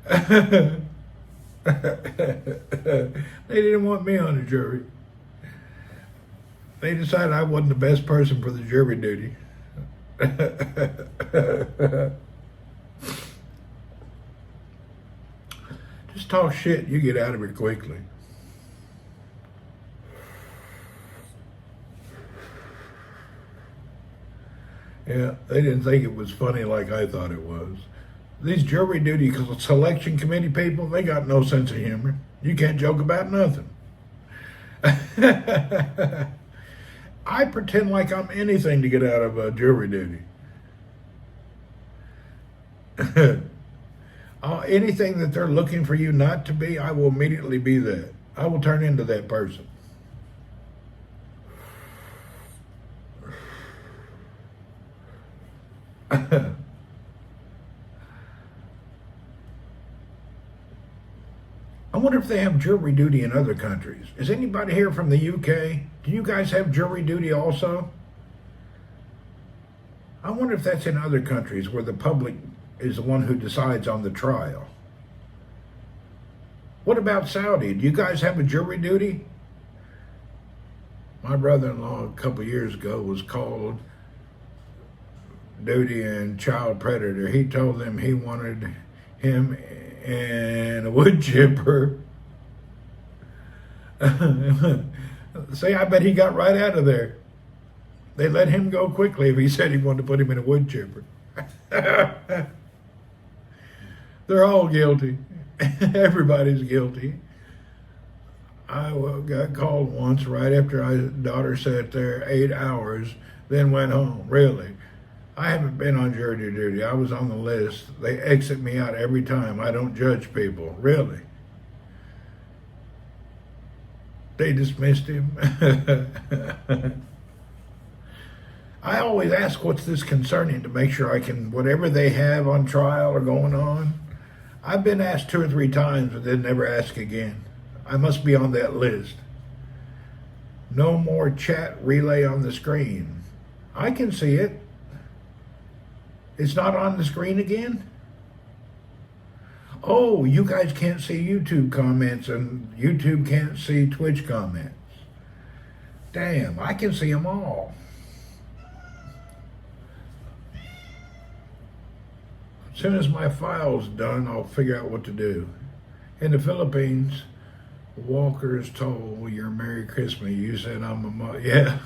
Speaker 1: They didn't want me on the jury. They decided I wasn't the best person for the jury duty. Just talk shit, you get out of it quickly. Yeah, they didn't think it was funny like I thought it was. These jury duty selection committee people, they got no sense of humor. You can't joke about nothing. I pretend like I'm anything to get out of jury duty. Anything that they're looking for you not to be, I will immediately be that. I will turn into that person. I wonder if they have jury duty in other countries. Is anybody here from the UK? Do you guys have jury duty also? I wonder if that's in other countries where the public is the one who decides on the trial. What about Saudi? Do you guys have a jury duty? My brother-in-law a couple years ago was called duty and child predator. He told them he wanted him and a wood chipper. See, I bet he got right out of there. They let him go quickly if he said he wanted to put him in a wood chipper. They're all guilty. Everybody's guilty. I got called once right after my daughter sat there 8 hours, then went home. Really? I haven't been on jury duty. I was on the list. They exit me out every time. I don't judge people. Really? They dismissed him. I always ask, what's this concerning, to make sure I can, whatever they have on trial or going on. I've been asked 2 or 3 times, but they never ask again. I must be on that list. No more chat relay on the screen. I can see it. It's not on the screen again? Oh, you guys can't see YouTube comments and YouTube can't see Twitch comments. Damn, I can see them all. As soon as my file's done, I'll figure out what to do. In the Philippines, Walker's told your Merry Christmas. You said I'm a mother. Yeah.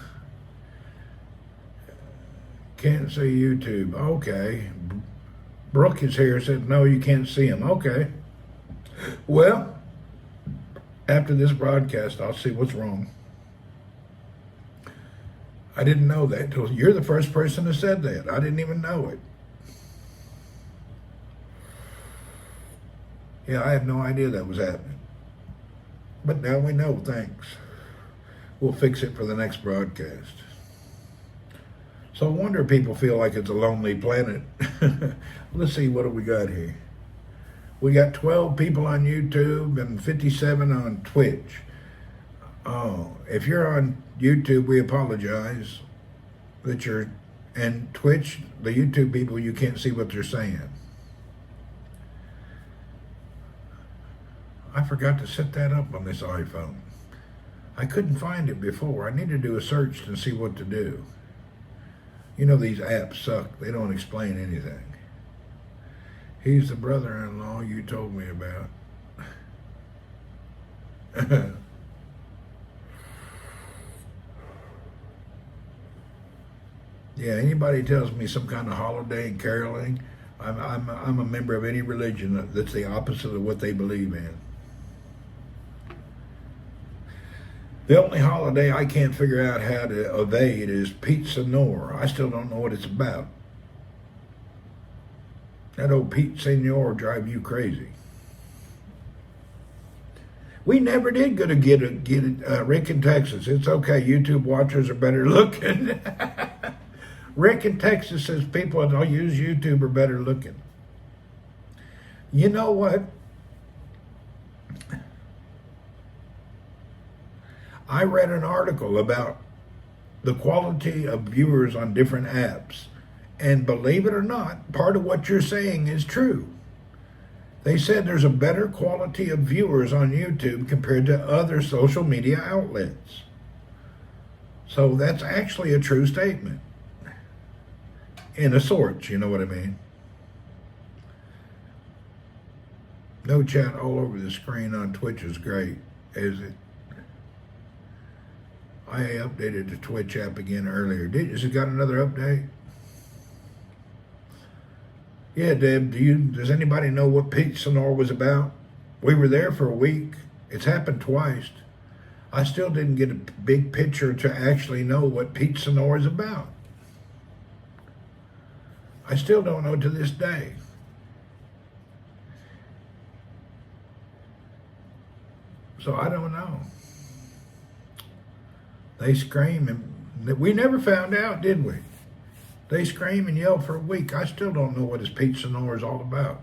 Speaker 1: Can't see YouTube. Okay. Brooke is here, said no, you can't see him. Okay. Well, after this broadcast, I'll see what's wrong. I didn't know that till you're the first person that said that. I didn't even know it. Yeah, I had no idea that was happening. But now we know, thanks. We'll fix it for the next broadcast. So I wonder if people feel like it's a lonely planet. Let's see, what do we got here? We got 12 people on YouTube and 57 on Twitch. Oh, if you're on YouTube, we apologize that you're, and Twitch, the YouTube people, you can't see what they're saying. I forgot to set that up on this iPhone. I couldn't find it before. I need to do a search and see what to do. You know, these apps suck. They don't explain anything. He's the brother-in-law you told me about. Yeah, anybody tells me some kind of holiday and caroling, I'm a member of any religion that's the opposite of what they believe in. The only holiday I can't figure out how to evade is Pete Senor. I still don't know what it's about. That old Pete Senor drive you crazy. We never did get it. Rick in Texas. It's okay. YouTube watchers are better looking. Rick in Texas says people that use YouTube are better looking. You know what? I read an article about the quality of viewers on different apps. And believe it or not, part of what you're saying is true. They said there's a better quality of viewers on YouTube compared to other social media outlets. So that's actually a true statement. In a sort, you know what I mean? No chat all over the screen on Twitch is great, is it? I updated the Twitch app again earlier. Has it got another update? Yeah, Deb, does anybody know what Pete Sonor was about? We were there for a week. It's happened twice. I still didn't get a big picture to actually know what Pete Sonor is about. I still don't know to this day. So I don't know. They scream, and we never found out, did we? They scream and yell for a week. I still don't know what this Pete Sonor is all about.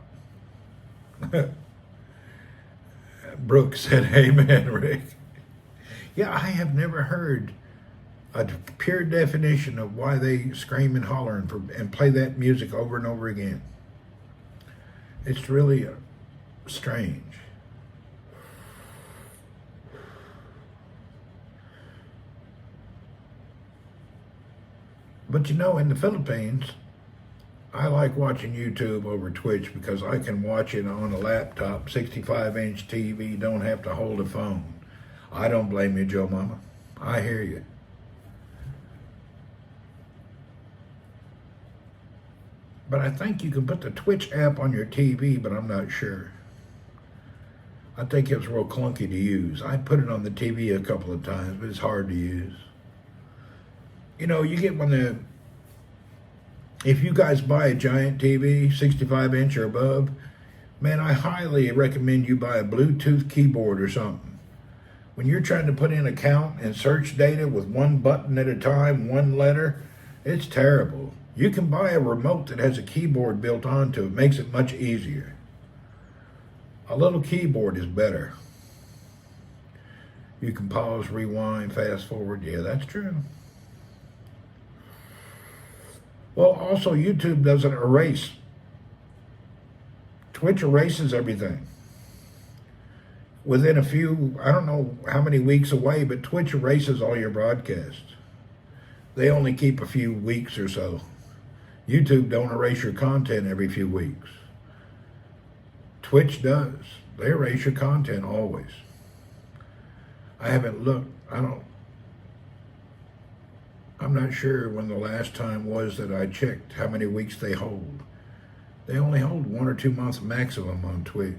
Speaker 1: Brooke said, amen, Rick. Yeah, I have never heard a pure definition of why they scream and holler and play that music over and over again. It's really strange. But you know, in the Philippines, I like watching YouTube over Twitch because I can watch it on a laptop, 65-inch TV, don't have to hold a phone. I don't blame you, Joe Mama. I hear you. But I think you can put the Twitch app on your TV, but I'm not sure. I think it's real clunky to use. I put it on the TV a couple of times, but it's hard to use. You know, you get if you guys buy a giant TV, 65-inch or above, man, I highly recommend you buy a Bluetooth keyboard or something. When you're trying to put in a count and search data with one button at a time, one letter, it's terrible. You can buy a remote that has a keyboard built onto it. It makes it much easier. A little keyboard is better. You can pause, rewind, fast forward. Yeah, that's true. Well, also, YouTube doesn't erase. Twitch erases everything. Within a few, I don't know how many weeks away, but Twitch erases all your broadcasts. They only keep a few weeks or so. YouTube don't erase your content every few weeks. Twitch does. They erase your content always. I haven't looked. I'm not sure when the last time was that I checked how many weeks they hold. They only hold 1 or 2 months maximum on Twitch.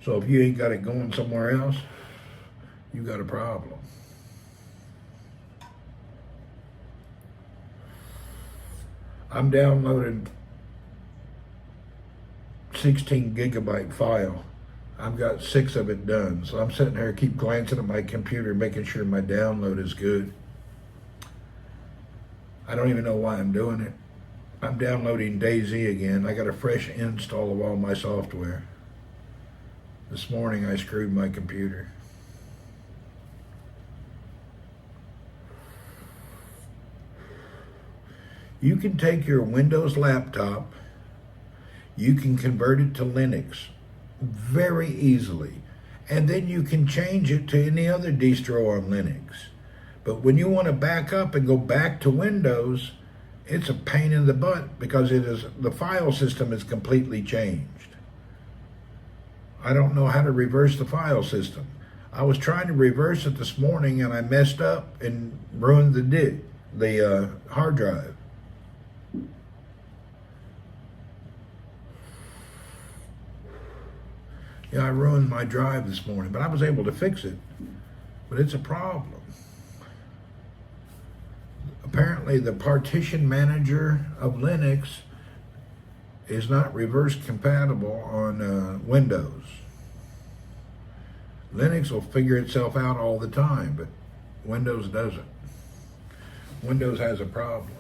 Speaker 1: So if you ain't got it going somewhere else, you got a problem. I'm downloading 16 gigabyte file. I've got 6 of it done. So I'm sitting there, keep glancing at my computer, making sure my download is good. I don't even know why I'm doing it. I'm downloading DayZ again. I got a fresh install of all my software. This morning I screwed my computer. You can take your Windows laptop, you can convert it to Linux very easily, and then you can change it to any other distro on Linux. But when you want to back up and go back to Windows, it's a pain in the butt because the file system is completely changed. I don't know how to reverse the file system. I was trying to reverse it this morning and I messed up and ruined the hard drive. Yeah, I ruined my drive this morning, but I was able to fix it. But it's a problem. Apparently, the partition manager of Linux is not reverse compatible on Windows. Linux will figure itself out all the time, but Windows doesn't. Windows has a problem.